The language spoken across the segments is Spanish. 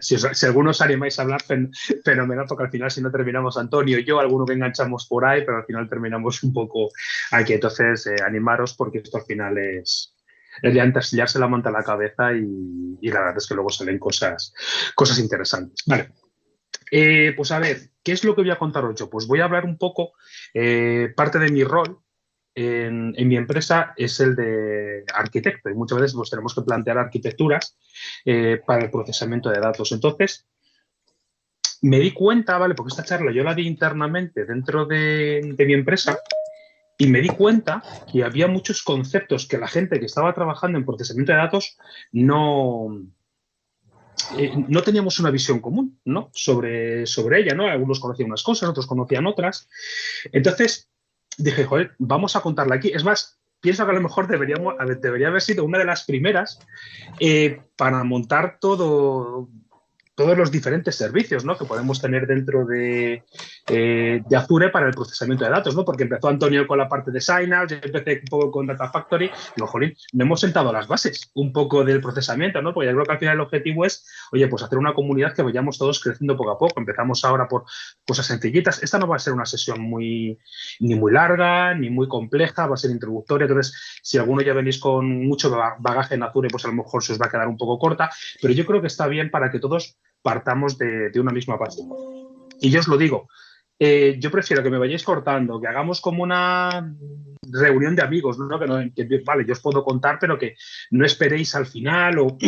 Si alguno os animáis a hablar, fenomenal, porque al final si no terminamos Antonio y yo, alguno que enganchamos por ahí, pero al final terminamos un poco aquí. Entonces, animaros porque esto al final es de entastillarse la manta a la cabeza y la verdad es que luego salen cosas interesantes. Vale. Pues a ver, ¿qué es lo que voy a contaros yo? Pues voy a hablar un poco, parte de mi rol en mi empresa es el de arquitecto y muchas veces pues, tenemos que plantear arquitecturas para el procesamiento de datos. Entonces, me di cuenta, ¿vale? Porque esta charla yo la di internamente dentro de mi empresa y me di cuenta que había muchos conceptos que la gente que estaba trabajando en procesamiento de datos no teníamos una visión común, ¿no? sobre ella, ¿no? Algunos conocían unas cosas, otros conocían otras. Entonces dije, joder, vamos a contarla aquí. Es más, pienso que a lo mejor debería haber sido una de las primeras para montar todos los diferentes servicios, ¿no? que podemos tener dentro de Azure para el procesamiento de datos, ¿no? Porque empezó Antonio con la parte de Synapse, yo empecé un poco con Data Factory, y digo, jolín, no hemos sentado las bases un poco del procesamiento, ¿no? Porque yo creo que al final el objetivo es, oye, pues hacer una comunidad que vayamos todos creciendo poco a poco. Empezamos ahora por cosas sencillitas. Esta no va a ser una sesión ni muy larga, ni muy compleja, va a ser introductoria. Entonces, si alguno ya venís con mucho bagaje en Azure, pues a lo mejor se os va a quedar un poco corta, pero yo creo que está bien para que todos partamos de una misma base. Y yo os lo digo, yo prefiero que me vayáis cortando, que hagamos como una reunión de amigos, ¿no? Vale, yo os puedo contar, pero que no esperéis al final o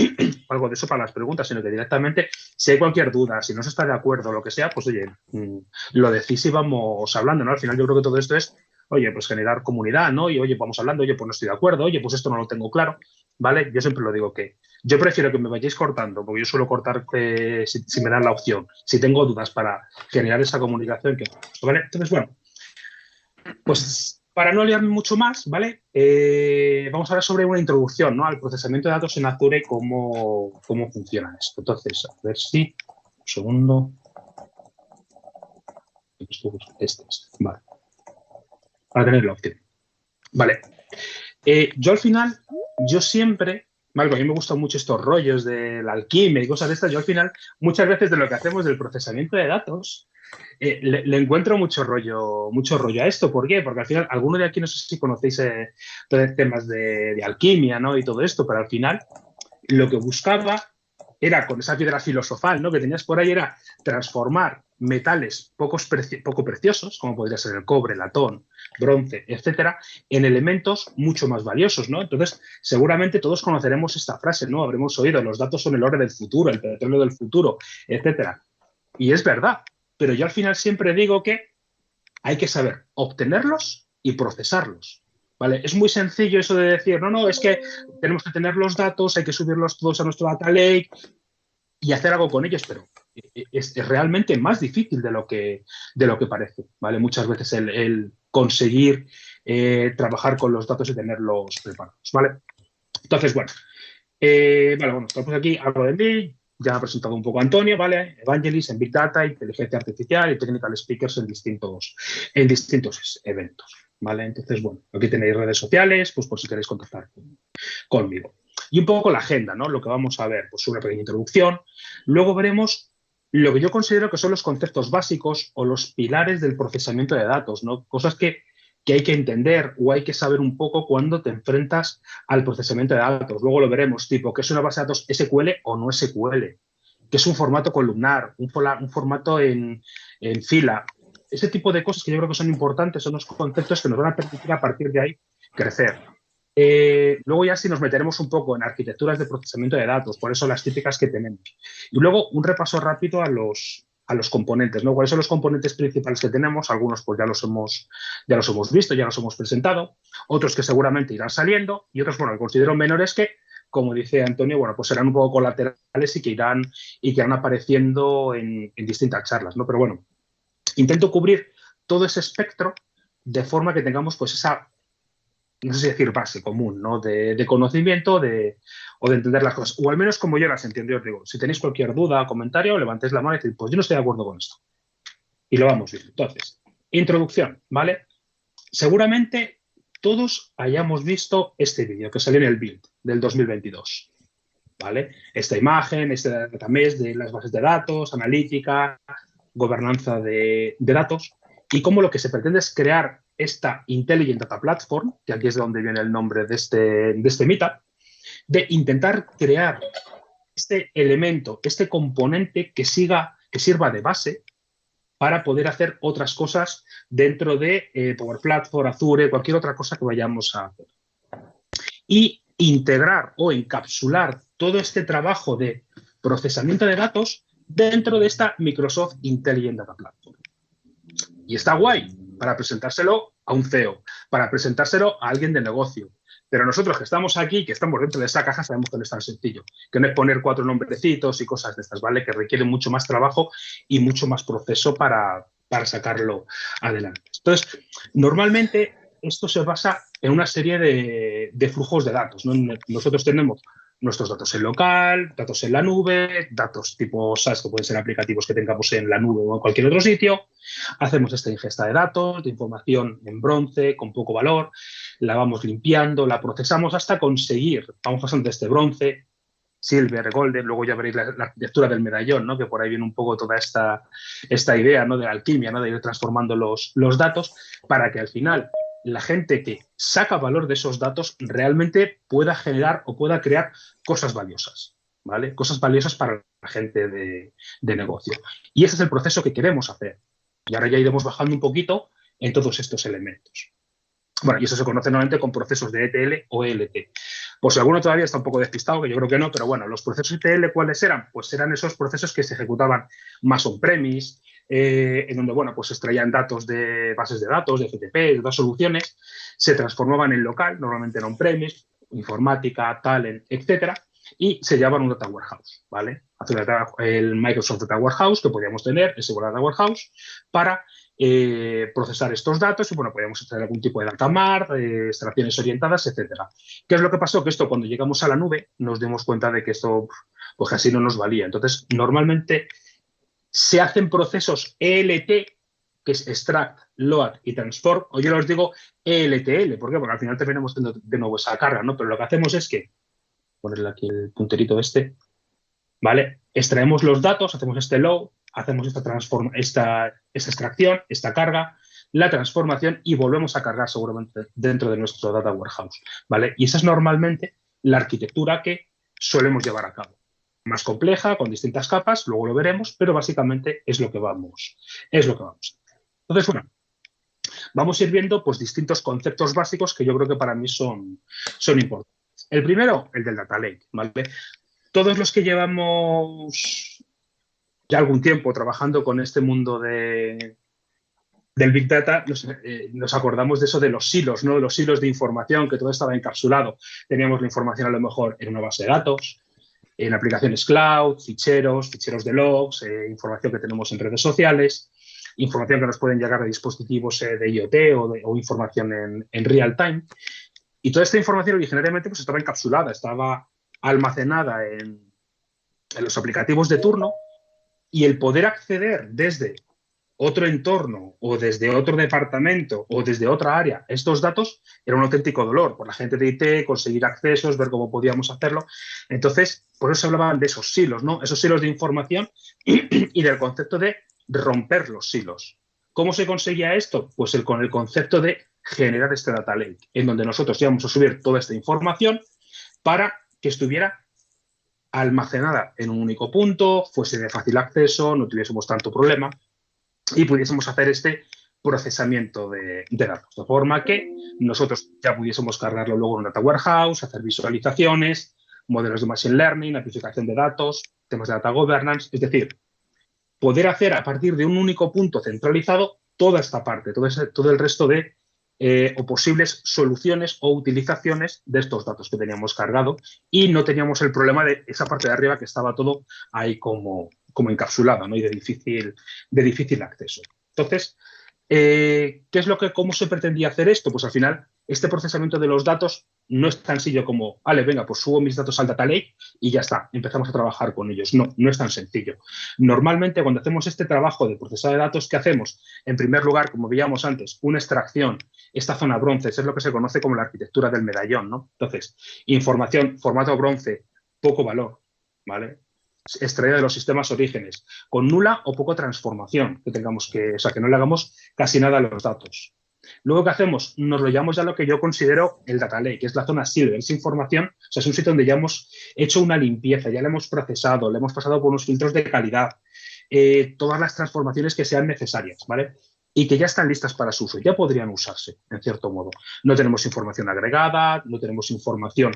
algo de eso para las preguntas, sino que directamente, si hay cualquier duda, si no se está de acuerdo, lo que sea, pues oye, lo decís y vamos hablando, ¿no? Al final yo creo que todo esto es, oye, pues generar comunidad, ¿no? Y oye, vamos hablando, oye, pues no estoy de acuerdo, oye, pues esto no lo tengo claro, ¿vale? Yo siempre lo digo que yo prefiero que me vayáis cortando, porque yo suelo cortar si me dan la opción, si tengo dudas para generar esa comunicación, ¿vale? Entonces, bueno, pues para no liarme mucho más, ¿vale? Vamos a hablar sobre una introducción, ¿no? Al procesamiento de datos en Azure y cómo funciona esto. Entonces, a ver si... Un segundo. Vale. Para tener la opción. Vale. Yo al final, yo siempre... Vale, a mí me gustan mucho estos rollos de la alquimia y cosas de estas. Yo al final, muchas veces de lo que hacemos del procesamiento de datos, le encuentro mucho rollo a esto. ¿Por qué? Porque al final, alguno de aquí, no sé si conocéis temas de alquimia, ¿no? Y todo esto, pero al final lo que buscaba era, con esa piedra filosofal, ¿no? que tenías por ahí, era transformar metales poco preciosos, como podría ser el cobre, el latón, bronce, etcétera, en elementos mucho más valiosos, ¿no? Entonces, seguramente todos conoceremos esta frase, ¿no? Habremos oído, los datos son el oro del futuro, el petróleo del futuro, etcétera. Y es verdad, pero yo al final siempre digo que hay que saber obtenerlos y procesarlos. ¿Vale? Es muy sencillo eso de decir, no, es que tenemos que tener los datos, hay que subirlos todos a nuestro data lake y hacer algo con ellos, pero es realmente más difícil de lo que parece. ¿Vale? Muchas veces el conseguir trabajar con los datos y tenerlos preparados. ¿Vale? Entonces, bueno, estamos aquí, hablo de mí, ya ha presentado un poco Antonio, ¿vale? Evangelist en Big Data, inteligencia artificial y technical speakers en distintos eventos, ¿vale? Entonces, bueno, aquí tenéis redes sociales, pues por si queréis contactar conmigo. Y un poco la agenda, ¿no? Lo que vamos a ver, pues una pequeña introducción. Luego veremos lo que yo considero que son los conceptos básicos o los pilares del procesamiento de datos, ¿no? Cosas que hay que entender o hay que saber un poco cuando te enfrentas al procesamiento de datos. Luego lo veremos, tipo, ¿qué es una base de datos SQL o no SQL? ¿Qué es un formato columnar? ¿Un formato en fila? Ese tipo de cosas que yo creo que son importantes, son los conceptos que nos van a permitir a partir de ahí crecer. Luego ya sí nos meteremos un poco en arquitecturas de procesamiento de datos, por eso las típicas que tenemos. Y luego un repaso rápido a los componentes, ¿no? ¿Cuáles son los componentes principales que tenemos? Algunos pues ya los hemos visto, ya los hemos presentado, otros que seguramente irán saliendo y otros, bueno, que considero menores que, como dice Antonio, bueno, pues serán un poco colaterales y que irán apareciendo en distintas charlas, ¿no? Pero bueno, intento cubrir todo ese espectro de forma que tengamos pues esa, no sé si decir base común, ¿no? De conocimiento o de entender las cosas. O al menos como yo las entiendo. Yo os digo, si tenéis cualquier duda o comentario, levantéis la mano y decís, pues yo no estoy de acuerdo con esto. Y lo vamos viendo. Entonces, introducción, ¿vale? Seguramente todos hayamos visto este vídeo que salió en el Build del 2022. ¿vale? Esta imagen, este datamés de las bases de datos, analítica, gobernanza de datos, y cómo lo que se pretende es crear esta Intelligent Data Platform, que aquí es de donde viene el nombre de este meetup, de intentar crear este elemento, este componente que sirva de base para poder hacer otras cosas dentro de Power Platform, Azure, cualquier otra cosa que vayamos a hacer. Y integrar o encapsular todo este trabajo de procesamiento de datos dentro de esta Microsoft Intelligent Data Platform. Y está guay para presentárselo a un CEO, para presentárselo a alguien de negocio. Pero nosotros que estamos aquí, que estamos dentro de esa caja, sabemos que no es tan sencillo, que no es poner 4 nombrecitos y cosas de estas, ¿vale? Que requiere mucho más trabajo y mucho más proceso para sacarlo adelante. Entonces, normalmente esto se basa en una serie de flujos de datos, ¿no? Nosotros tenemos nuestros datos en local, datos en la nube, datos tipo SaaS, que pueden ser aplicativos que tengamos en la nube o en cualquier otro sitio. Hacemos esta ingesta de datos, de información en bronce, con poco valor, la vamos limpiando, la procesamos hasta conseguir, vamos pasando de este bronce, silver, golden, luego ya veréis la arquitectura del medallón, ¿no? Que por ahí viene un poco toda esta idea, ¿no? De la alquimia, ¿no? De ir transformando los datos para que al final la gente que saca valor de esos datos realmente pueda generar o pueda crear cosas valiosas, ¿vale? Cosas valiosas para la gente de negocio. Y ese es el proceso que queremos hacer. Y ahora ya iremos bajando un poquito en todos estos elementos. Bueno, y eso se conoce normalmente con procesos de ETL o ELT. Por si alguno todavía está un poco despistado, que yo creo que no, pero bueno, los procesos ETL, ¿cuáles eran? Pues eran esos procesos que se ejecutaban más on-premise, en donde, bueno, pues se extraían datos de bases de datos, de FTP, de otras soluciones, se transformaban en local, normalmente en on-premise, informática, talent, etcétera, y se llevaban un data warehouse, ¿vale? El Microsoft Data Warehouse que podíamos tener, ese Data Warehouse, para procesar estos datos y, bueno, podíamos hacer algún tipo de data mart, extracciones orientadas, etcétera. ¿Qué es lo que pasó? Que esto, cuando llegamos a la nube, nos dimos cuenta de que esto, pues, casi no nos valía. Entonces, normalmente se hacen procesos ELT, que es Extract, Load y Transform, o yo os digo ELTL. ¿Por qué? Porque al final terminamos teniendo de nuevo esa carga, ¿no? Pero lo que hacemos es que, ponerle aquí el punterito este, ¿vale? Extraemos los datos, hacemos este load, hacemos esta extracción, esta carga, la transformación y volvemos a cargar seguramente dentro de nuestro data warehouse, ¿vale? Y esa es normalmente la arquitectura que solemos llevar a cabo. Más compleja, con distintas capas, luego lo veremos, pero básicamente es lo que vamos. Entonces, bueno, vamos a ir viendo, pues, distintos conceptos básicos que yo creo que para mí son importantes. El primero, el del data lake, ¿vale? Todos los que llevamos ya algún tiempo trabajando con este mundo del Big Data, nos acordamos de eso de los silos, ¿no? De los silos de información, que todo estaba encapsulado. Teníamos la información a lo mejor en una base de datos, en aplicaciones cloud, ficheros de logs, información que tenemos en redes sociales, información que nos pueden llegar de dispositivos de IoT o información en real time. Y toda esta información originariamente, pues, estaba encapsulada, estaba almacenada en los aplicativos de turno, y el poder acceder desde otro entorno o desde otro departamento o desde otra área a estos datos era un auténtico dolor por la gente de IT, conseguir accesos, ver cómo podíamos hacerlo. Entonces, por eso se hablaban de esos silos, ¿no? Esos silos de información y del concepto de romper los silos. ¿Cómo se conseguía esto? Pues con el concepto de generar este data lake, en donde nosotros íbamos a subir toda esta información para que estuviera almacenada en un único punto, fuese de fácil acceso, no tuviésemos tanto problema y pudiésemos hacer este procesamiento de datos, de forma que nosotros ya pudiésemos cargarlo luego en un data warehouse, hacer visualizaciones, modelos de machine learning, amplificación de datos, temas de data governance, es decir, poder hacer a partir de un único punto centralizado toda esta parte, todo el resto de o posibles soluciones o utilizaciones de estos datos que teníamos cargado, y no teníamos el problema de esa parte de arriba que estaba todo ahí como encapsulado, ¿no? Y de difícil acceso. Entonces, ¿cómo se pretendía hacer esto? Pues al final, este procesamiento de los datos no es tan sencillo como, vale, venga, pues subo mis datos al data lake y ya está, empezamos a trabajar con ellos. No es tan sencillo. Normalmente, cuando hacemos este trabajo de procesado de datos, ¿qué hacemos? En primer lugar, como veíamos antes, una extracción, esta zona bronce, es lo que se conoce como la arquitectura del medallón, ¿no? Entonces, información, formato bronce, poco valor, ¿vale? Extraída de los sistemas orígenes, con nula o poca transformación, o sea, que no le hagamos casi nada a los datos. Luego, ¿qué hacemos? Nos lo llevamos ya a lo que yo considero el data lake, que es la zona silver. Esa información, o sea, es un sitio donde ya hemos hecho una limpieza, ya la hemos procesado, le hemos pasado por unos filtros de calidad, todas las transformaciones que sean necesarias, ¿vale? Y que ya están listas para su uso, ya podrían usarse, en cierto modo. No tenemos información agregada, no tenemos información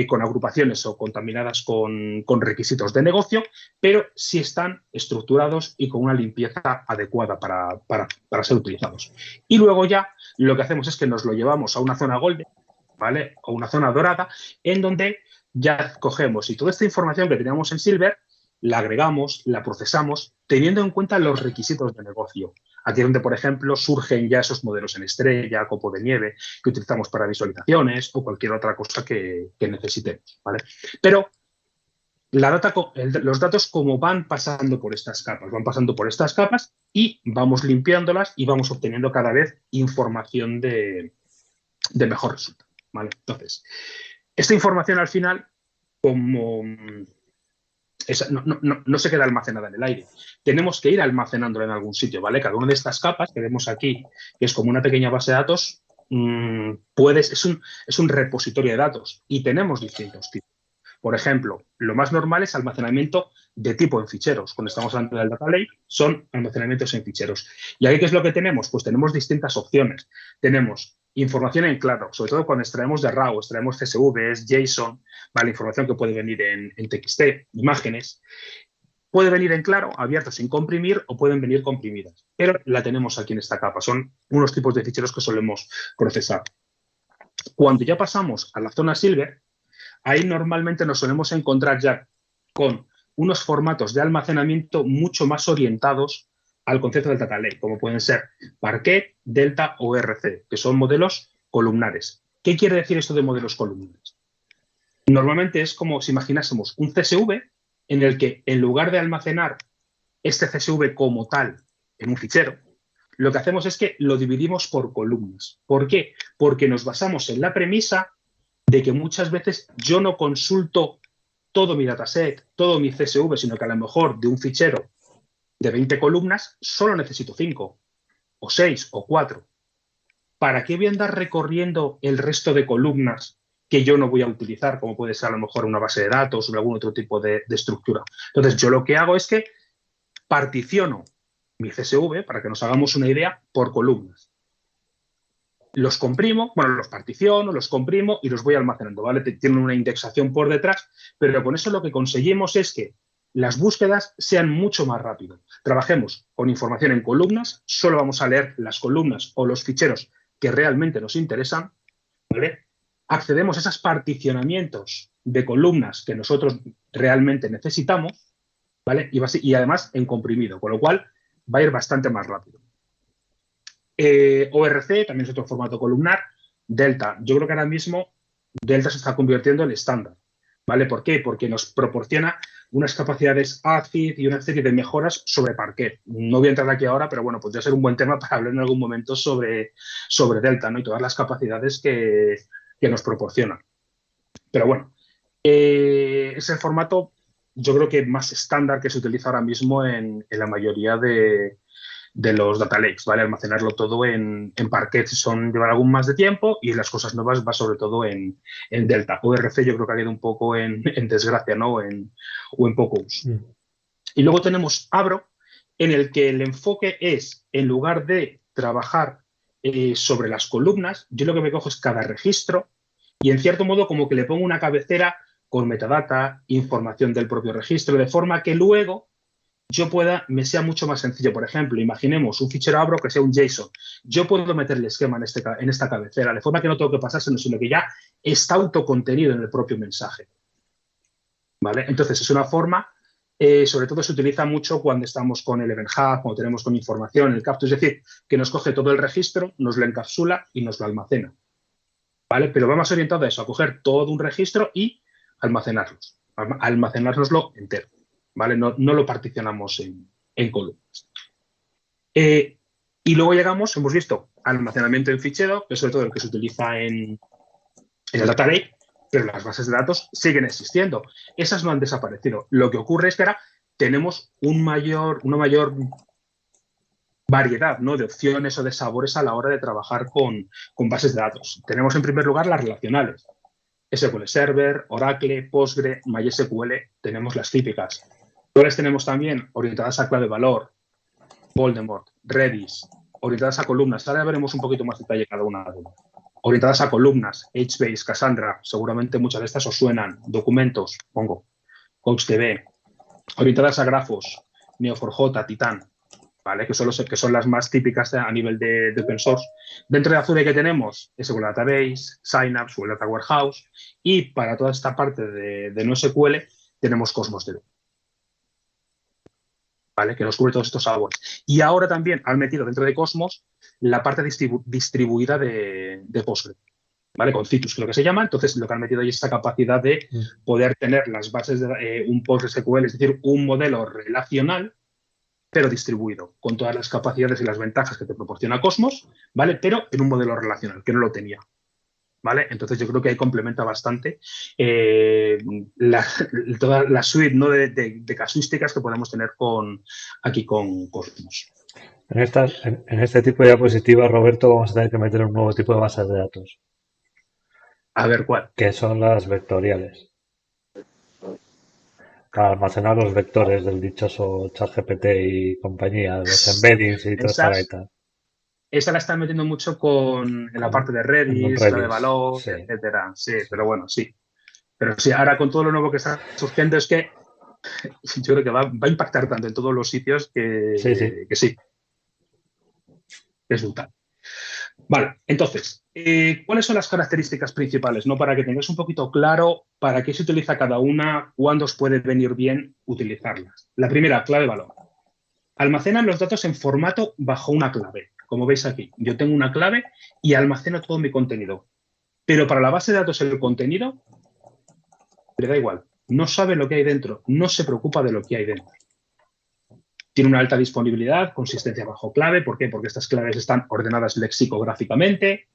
con agrupaciones o contaminadas con requisitos de negocio, pero sí están estructurados y con una limpieza adecuada para ser utilizados. Y luego ya lo que hacemos es que nos lo llevamos a una zona golden, ¿vale? O una zona dorada, en donde ya cogemos y toda esta información que teníamos en silver la agregamos, la procesamos, teniendo en cuenta los requisitos de negocio. Aquí es donde, por ejemplo, surgen ya esos modelos en estrella, copo de nieve, que utilizamos para visualizaciones o cualquier otra cosa que necesitemos, ¿vale? Pero los datos como van pasando por estas capas y vamos limpiándolas y vamos obteniendo cada vez información de mejor resultado, ¿vale? Entonces, esta información al final, como no se queda almacenada en el aire. Tenemos que ir almacenándola en algún sitio, ¿vale? Cada una de estas capas que vemos aquí, que es como una pequeña base de datos, es un repositorio de datos y tenemos distintos tipos. Por ejemplo, lo más normal es almacenamiento de tipo en ficheros. Cuando estamos hablando del data lake, son almacenamientos en ficheros. ¿Y ahí qué es lo que tenemos? Pues tenemos distintas opciones. Tenemos información en claro, sobre todo cuando extraemos de RAW, extraemos CSVs, JSON, ¿vale? Información que puede venir en TXT, imágenes. Puede venir en claro, abierto sin comprimir, o pueden venir comprimidas. Pero la tenemos aquí en esta capa. Son unos tipos de ficheros que solemos procesar. Cuando ya pasamos a la zona silver, ahí normalmente nos solemos encontrar ya con unos formatos de almacenamiento mucho más orientados al concepto del data lake, como pueden ser Parquet, Delta o ERC, que son modelos columnares. ¿Qué quiere decir esto de modelos columnares? Normalmente es como si imaginásemos un CSV en el que, en lugar de almacenar este CSV como tal en un fichero, lo que hacemos es que lo dividimos por columnas. ¿Por qué? Porque nos basamos en la premisa de que muchas veces yo no consulto todo mi dataset, todo mi CSV, sino que a lo mejor de un fichero de 20 columnas solo necesito 5, o 6, o 4. ¿Para qué voy a andar recorriendo el resto de columnas que yo no voy a utilizar, como puede ser a lo mejor una base de datos o algún otro tipo de estructura? Entonces, yo lo que hago es que particiono mi CSV, para que nos hagamos una idea, por columnas. Los comprimo, bueno, los particiono, los comprimo y los voy almacenando, ¿vale? Tienen una indexación por detrás, pero con eso lo que conseguimos es que las búsquedas sean mucho más rápido. Trabajemos con información en columnas, solo vamos a leer las columnas o los ficheros que realmente nos interesan, ¿vale? Accedemos a esos particionamientos de columnas que nosotros realmente necesitamos, ¿vale? Y además en comprimido, con lo cual va a ir bastante más rápido. ORC también es otro formato columnar. Delta, yo creo que ahora mismo Delta se está convirtiendo en estándar, ¿vale? ¿Por qué? Porque nos proporciona unas capacidades ACID y una serie de mejoras sobre Parquet. No voy a entrar aquí ahora, pero bueno, podría ser un buen tema para hablar en algún momento sobre Delta, ¿no? Y todas las capacidades que nos proporciona. Pero bueno, es el formato, yo creo que más estándar que se utiliza ahora mismo en la mayoría de los data lakes, ¿vale? Almacenarlo todo en Parquet llevar algún más de tiempo y las cosas nuevas va sobre todo en Delta. ORC yo creo que ha ido un poco en desgracia, ¿no? O en poco uso. Y luego tenemos Abro, en el que el enfoque es, en lugar de trabajar sobre las columnas, yo lo que me cojo es cada registro y en cierto modo como que le pongo una cabecera con metadata, información del propio registro, de forma que luego me sea mucho más sencillo. Por ejemplo, imaginemos un fichero Abro que sea un JSON. Yo puedo meter el esquema en esta cabecera, de forma que no tengo que pasárselo, sino que ya está autocontenido en el propio mensaje, ¿vale? Entonces, es una forma, sobre todo se utiliza mucho cuando estamos con el Event Hub, cuando tenemos con información, el Capture, es decir, que nos coge todo el registro, nos lo encapsula y nos lo almacena, ¿vale? Pero va más orientado a eso, a coger todo un registro y almacenárnoslo entero, ¿vale? No lo particionamos en columnas. Y luego hemos visto almacenamiento en fichero, que es sobre todo el que se utiliza en el data lake, pero las bases de datos siguen existiendo. Esas no han desaparecido. Lo que ocurre es que ahora tenemos una mayor variedad, ¿no?, de opciones o de sabores a la hora de trabajar con bases de datos. Tenemos en primer lugar las relacionales. SQL Server, Oracle, Postgre, MySQL, tenemos las típicas. ¿Cuáles tenemos también? Orientadas a clave valor, Voldemort, Redis, orientadas a columnas. Ahora veremos un poquito más detalle cada una de ellas. Orientadas a columnas, HBase, Cassandra, seguramente muchas de estas os suenan. Documentos, pongo, CouchDB. Orientadas a grafos, Neo4j, Titan, ¿vale? Que son las más típicas a nivel de open source. Dentro de Azure, ¿qué tenemos? SQL Database, Synapse, SQL Data Warehouse, y para toda esta parte de NoSQL tenemos Cosmos DB, ¿vale? Que nos cubre todos estos sabores. Y ahora también han metido dentro de Cosmos la parte distribuida de Postgre, ¿vale? Con Citrus, creo que se llama. Entonces, lo que han metido ahí es esta capacidad de poder tener las bases de un PostgreSQL, es decir, un modelo relacional, pero distribuido, con todas las capacidades y las ventajas que te proporciona Cosmos, ¿vale? Pero en un modelo relacional, que no lo tenía, ¿vale? Entonces, yo creo que ahí complementa bastante toda la suite, ¿no?, de casuísticas que podemos tener aquí con Cosmos. En este tipo de diapositivas, Roberto, vamos a tener que meter un nuevo tipo de bases de datos. A ver, ¿cuál? Que son las vectoriales. Para almacenar los vectores del dichoso ChatGPT y compañía, los embeddings y toda esta gaita. Esa la están metiendo mucho en la parte de Redis, clave valor, sí, etcétera. Sí, pero bueno, sí. Pero sí, ahora con todo lo nuevo que está surgiendo es que yo creo que va a impactar tanto en todos los sitios que sí. Es brutal. Vale, entonces, ¿cuáles son las características principales, ¿no?, para que tengáis un poquito claro para qué se utiliza cada una, cuándo os puede venir bien utilizarlas? La primera, clave valor. Almacenan los datos en formato bajo una clave. Como veis aquí, yo tengo una clave y almaceno todo mi contenido. Pero para la base de datos el contenido le da igual. No sabe lo que hay dentro, no se preocupa de lo que hay dentro. Tiene una alta disponibilidad, consistencia bajo clave. ¿Por qué? Porque estas claves están ordenadas lexicográficamente.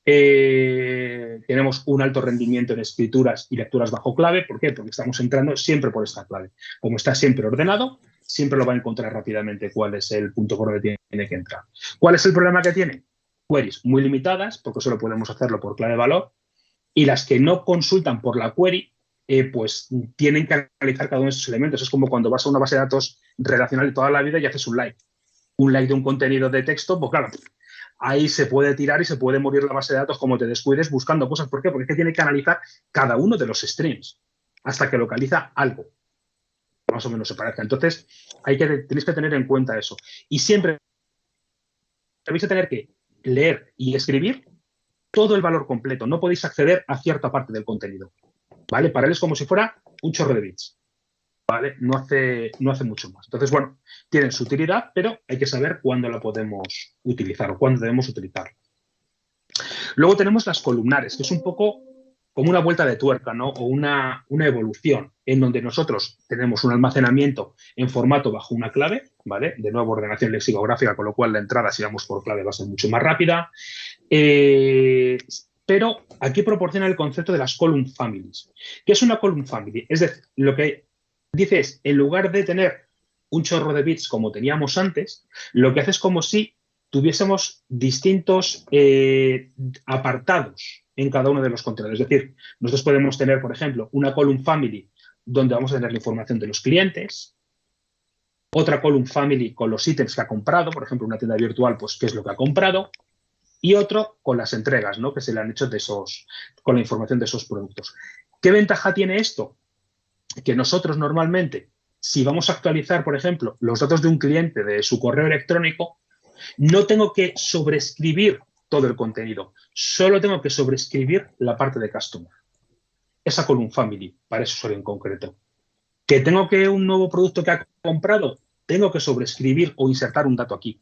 Tenemos un alto rendimiento en escrituras y lecturas bajo clave. ¿Por qué? Porque estamos entrando siempre por esta clave. Como está siempre ordenado, siempre lo va a encontrar rápidamente cuál es el punto por donde tiene que entrar. ¿Cuál es el problema que tiene? Queries muy limitadas, porque solo podemos hacerlo por clave valor, y las que no consultan por la query, pues tienen que analizar cada uno de esos elementos. Es como cuando vas a una base de datos relacional de toda la vida y haces un like. Un like de un contenido de texto, pues claro, ahí se puede tirar y se puede morir la base de datos como te descuides buscando cosas. ¿Por qué? Porque es que tiene que analizar cada uno de los streams hasta que localiza algo que más o menos se parezca. Entonces, tenéis que tener en cuenta eso. Y siempre vais a tener que leer y escribir todo el valor completo. No podéis acceder a cierta parte del contenido, ¿vale? Para él es como si fuera un chorro de bits, ¿vale? No hace mucho más. Entonces, bueno, tienen su utilidad, pero hay que saber cuándo la podemos utilizar o cuándo debemos utilizarla. Luego tenemos las columnares, que es un poco como una vuelta de tuerca, ¿no? O una evolución en donde nosotros tenemos un almacenamiento en formato bajo una clave, ¿vale? De nuevo, ordenación lexicográfica, con lo cual la entrada, si vamos por clave, va a ser mucho más rápida. Pero aquí proporciona el concepto de las column families. ¿Qué es una column family? Es decir, lo que dice es, en lugar de tener un chorro de bits como teníamos antes, lo que hace es como si tuviésemos distintos apartados en cada uno de los contenedores. Es decir, nosotros podemos tener, por ejemplo, una column family donde vamos a tener la información de los clientes, otra column family con los ítems que ha comprado, por ejemplo, una tienda virtual, pues qué es lo que ha comprado, y otro con las entregas, ¿no?, que se le han hecho con la información de esos productos. ¿Qué ventaja tiene esto? Que nosotros normalmente, si vamos a actualizar, por ejemplo, los datos de un cliente de su correo electrónico, no tengo que sobreescribir todo el contenido, solo tengo que sobreescribir la parte de customer. Esa column family, para eso usuario en concreto. ¿Que tengo que un nuevo producto que ha comprado? Tengo que sobreescribir o insertar un dato aquí,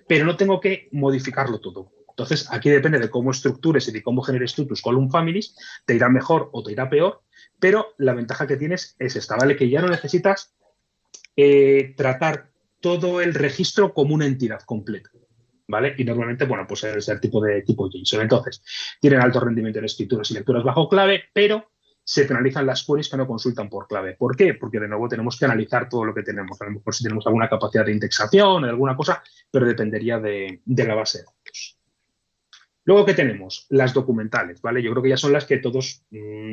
pero no tengo que modificarlo todo. Entonces, aquí depende de cómo estructures y de cómo generes tú tus column families, te irá mejor o te irá peor, pero la ventaja que tienes es esta, ¿vale? Que ya no necesitas tratar todo el registro como una entidad completa, ¿vale? Y normalmente, bueno, pues es el tipo JSON. Entonces, tienen alto rendimiento en escrituras y lecturas bajo clave, pero se penalizan las queries que no consultan por clave. ¿Por qué? Porque de nuevo tenemos que analizar todo lo que tenemos. A lo mejor si tenemos alguna capacidad de indexación o alguna cosa, pero dependería de la base de datos. Luego, ¿qué tenemos? Las documentales, ¿vale? Yo creo que ya son las que todos,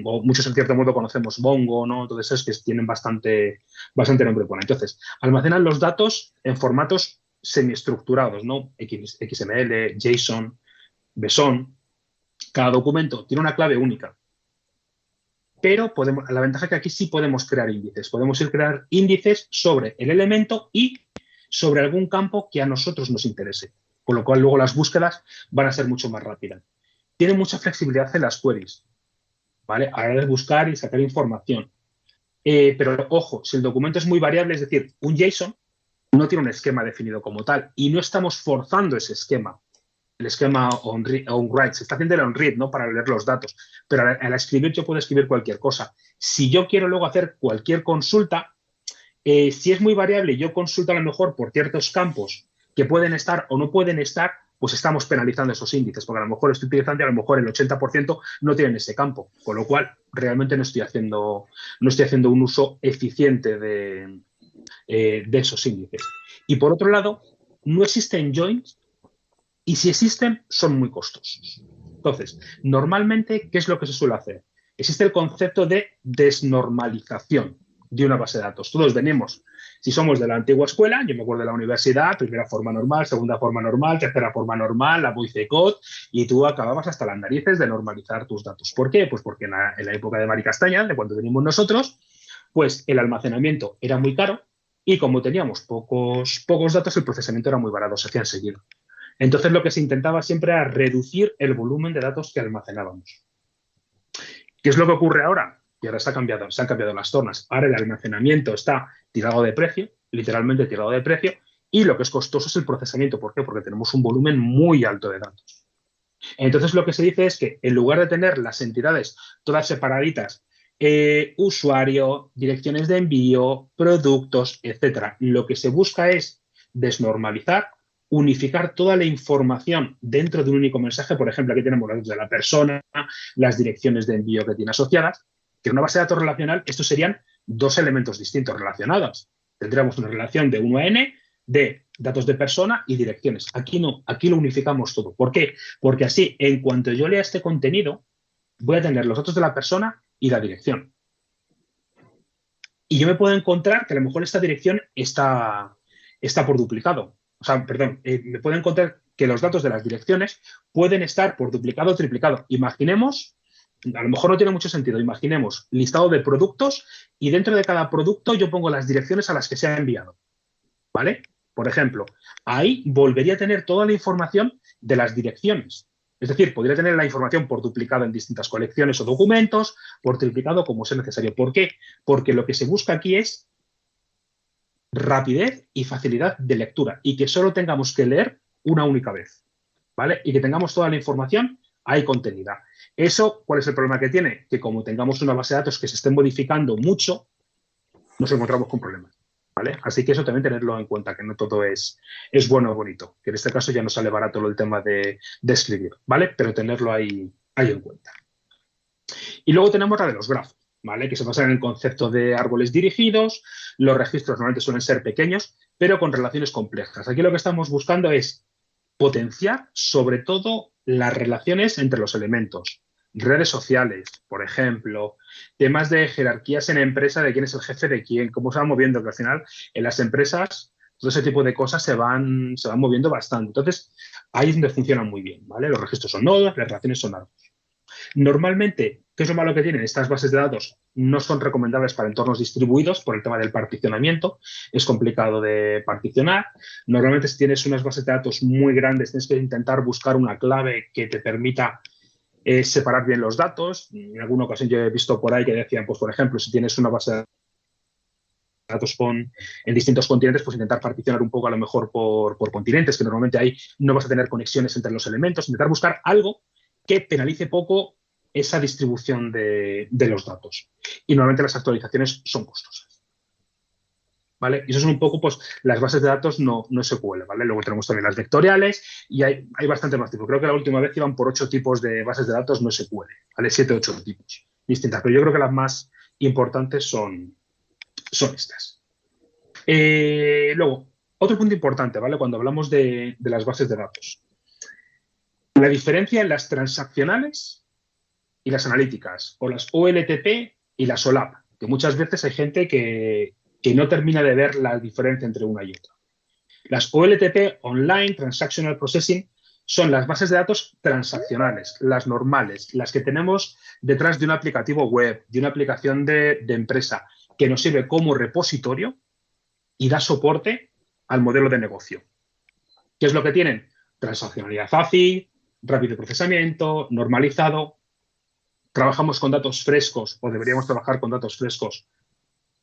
o muchos en cierto modo conocemos, Mongo, ¿no? Todas esas que tienen bastante nombre bueno. Entonces, almacenan los datos en formatos semiestructurados, ¿no? XML, JSON, BSON. Cada documento tiene una clave única. Pero la ventaja es que aquí sí podemos crear índices. Podemos ir a crear índices sobre el elemento y sobre algún campo que a nosotros nos interese. Con lo cual, luego las búsquedas van a ser mucho más rápidas. Tiene mucha flexibilidad en las queries, ¿vale? A la hora de buscar y sacar información. Pero, ojo, si el documento es muy variable, es decir, un JSON no tiene un esquema definido como tal y no estamos forzando ese esquema. El esquema on-write, se está haciendo el on-read, ¿no? Para leer los datos. Pero al escribir yo puedo escribir cualquier cosa. Si yo quiero luego hacer cualquier consulta, si es muy variable y yo consulto a lo mejor por ciertos campos que pueden estar o no pueden estar, pues estamos penalizando esos índices, porque a lo mejor estoy utilizando y a lo mejor el 80% no tienen ese campo, con lo cual realmente no estoy haciendo un uso eficiente de esos índices. Y por otro lado, no existen joins y si existen, son muy costosos. Entonces, normalmente, ¿qué es lo que se suele hacer? Existe el concepto de desnormalización de una base de datos. Todos venimos, si somos de la antigua escuela, yo me acuerdo de la universidad, primera forma normal, segunda forma normal, tercera forma normal, la Boice-Code, y tú acababas hasta las narices de normalizar tus datos. ¿Por qué? Pues porque en la época de Mari Castaña, de cuando venimos nosotros, pues el almacenamiento era muy caro y como teníamos pocos datos, el procesamiento era muy barato, se hacía enseguida. Entonces, lo que se intentaba siempre era reducir el volumen de datos que almacenábamos. ¿Qué es lo que ocurre ahora? Y ahora se han cambiado las tornas. Ahora el almacenamiento está tirado de precio, literalmente tirado de precio, y lo que es costoso es el procesamiento. ¿Por qué? Porque tenemos un volumen muy alto de datos. Entonces, lo que se dice es que en lugar de tener las entidades todas separaditas, usuario, direcciones de envío, productos, etcétera, lo que se busca es desnormalizar, unificar toda la información dentro de un único mensaje. Por ejemplo, aquí tenemos los datos de la persona, las direcciones de envío que tiene asociadas, que en una base de datos relacional estos serían dos elementos distintos relacionados. Tendríamos una relación de 1 a n de datos de persona y direcciones. Aquí no, aquí lo unificamos todo. ¿Por qué? Porque así, en cuanto yo lea este contenido, voy a tener los datos de la persona y la dirección. Y yo me puedo encontrar que a lo mejor esta dirección está por duplicado. O sea, perdón, me puedo encontrar que los datos de las direcciones pueden estar por duplicado o triplicado. Imaginemos, a lo mejor no tiene mucho sentido, imaginemos listado de productos y dentro de cada producto yo pongo las direcciones a las que se ha enviado. ¿Vale? Por ejemplo, ahí volvería a tener toda la información de las direcciones. Es decir, podría tener la información por duplicado en distintas colecciones o documentos, por triplicado como sea necesario. ¿Por qué? Porque lo que se busca aquí es rapidez y facilidad de lectura y que solo tengamos que leer una única vez, ¿vale? Y que tengamos toda la información ahí contenida. Eso, ¿cuál es el problema que tiene? Que como tengamos una base de datos que se esté modificando mucho, nos encontramos con problemas. ¿Vale? Así que eso también tenerlo en cuenta, que no todo es bueno o bonito, que en este caso ya no sale barato el tema de escribir, ¿vale? Pero tenerlo ahí en cuenta. Y luego tenemos la de los grafos, ¿vale? Que se basa en el concepto de árboles dirigidos. Los registros normalmente suelen ser pequeños, pero con relaciones complejas. Aquí lo que estamos buscando es potenciar sobre todo las relaciones entre los elementos. Redes sociales, por ejemplo, temas de jerarquías en empresa, de quién es el jefe de quién, cómo se va moviendo, que al final en las empresas todo ese tipo de cosas se van moviendo bastante. Entonces, ahí es donde funcionan muy bien, ¿vale? Los registros son nodos, las relaciones son árboles. Normalmente, ¿qué es lo malo que tienen? Estas bases de datos no son recomendables para entornos distribuidos por el tema del particionamiento. Es complicado de particionar. Normalmente, si tienes unas bases de datos muy grandes, tienes que intentar buscar una clave que te permita separar bien los datos. En alguna ocasión yo he visto por ahí que decían, pues por ejemplo, si tienes una base de datos en distintos continentes, pues intentar particionar un poco a lo mejor por continentes, que normalmente ahí no vas a tener conexiones entre los elementos. Intentar buscar algo que penalice poco esa distribución de los datos. Y normalmente las actualizaciones son costosas. ¿vale? Y eso son un poco, pues, las bases de datos no SQL, ¿vale? Luego tenemos también las vectoriales y hay bastante más tipos. Creo que la última vez iban por 8 tipos de bases de datos no SQL, ¿vale? 7 o 8 tipos distintas, pero yo creo que las más importantes son estas. Luego, otro punto importante, ¿vale? Cuando hablamos de las bases de datos. La diferencia en las transaccionales y las analíticas, o las OLTP y las OLAP, que muchas veces hay gente que no termina de ver la diferencia entre una y otra. Las OLTP, Online Transactional Processing, son las bases de datos transaccionales, las normales, las que tenemos detrás de un aplicativo web, de una aplicación de empresa, que nos sirve como repositorio y da soporte al modelo de negocio. ¿Qué es lo que tienen? Transaccionalidad fácil, rápido procesamiento, normalizado. Trabajamos con datos frescos o deberíamos trabajar con datos frescos,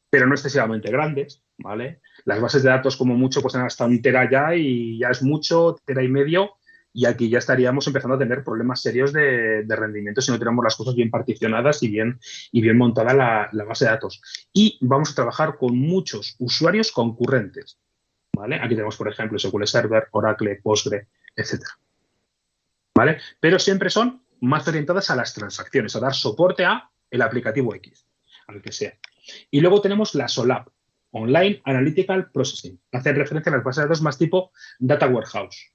pero no excesivamente grandes, ¿vale? Las bases de datos, como mucho, pues hasta 1 tera ya y ya es mucho, 1,5 tera, y aquí ya estaríamos empezando a tener problemas serios de rendimiento si no tenemos las cosas bien particionadas y bien montada la base de datos. Y vamos a trabajar con muchos usuarios concurrentes, ¿vale? Aquí tenemos, por ejemplo, SQL Server, Oracle, Postgre, etcétera, ¿vale? Pero siempre son más orientadas a las transacciones, a dar soporte a el aplicativo X, al que sea. Y luego tenemos la OLAP, Online Analytical Processing. Hacen referencia a las bases de datos más tipo Data Warehouse.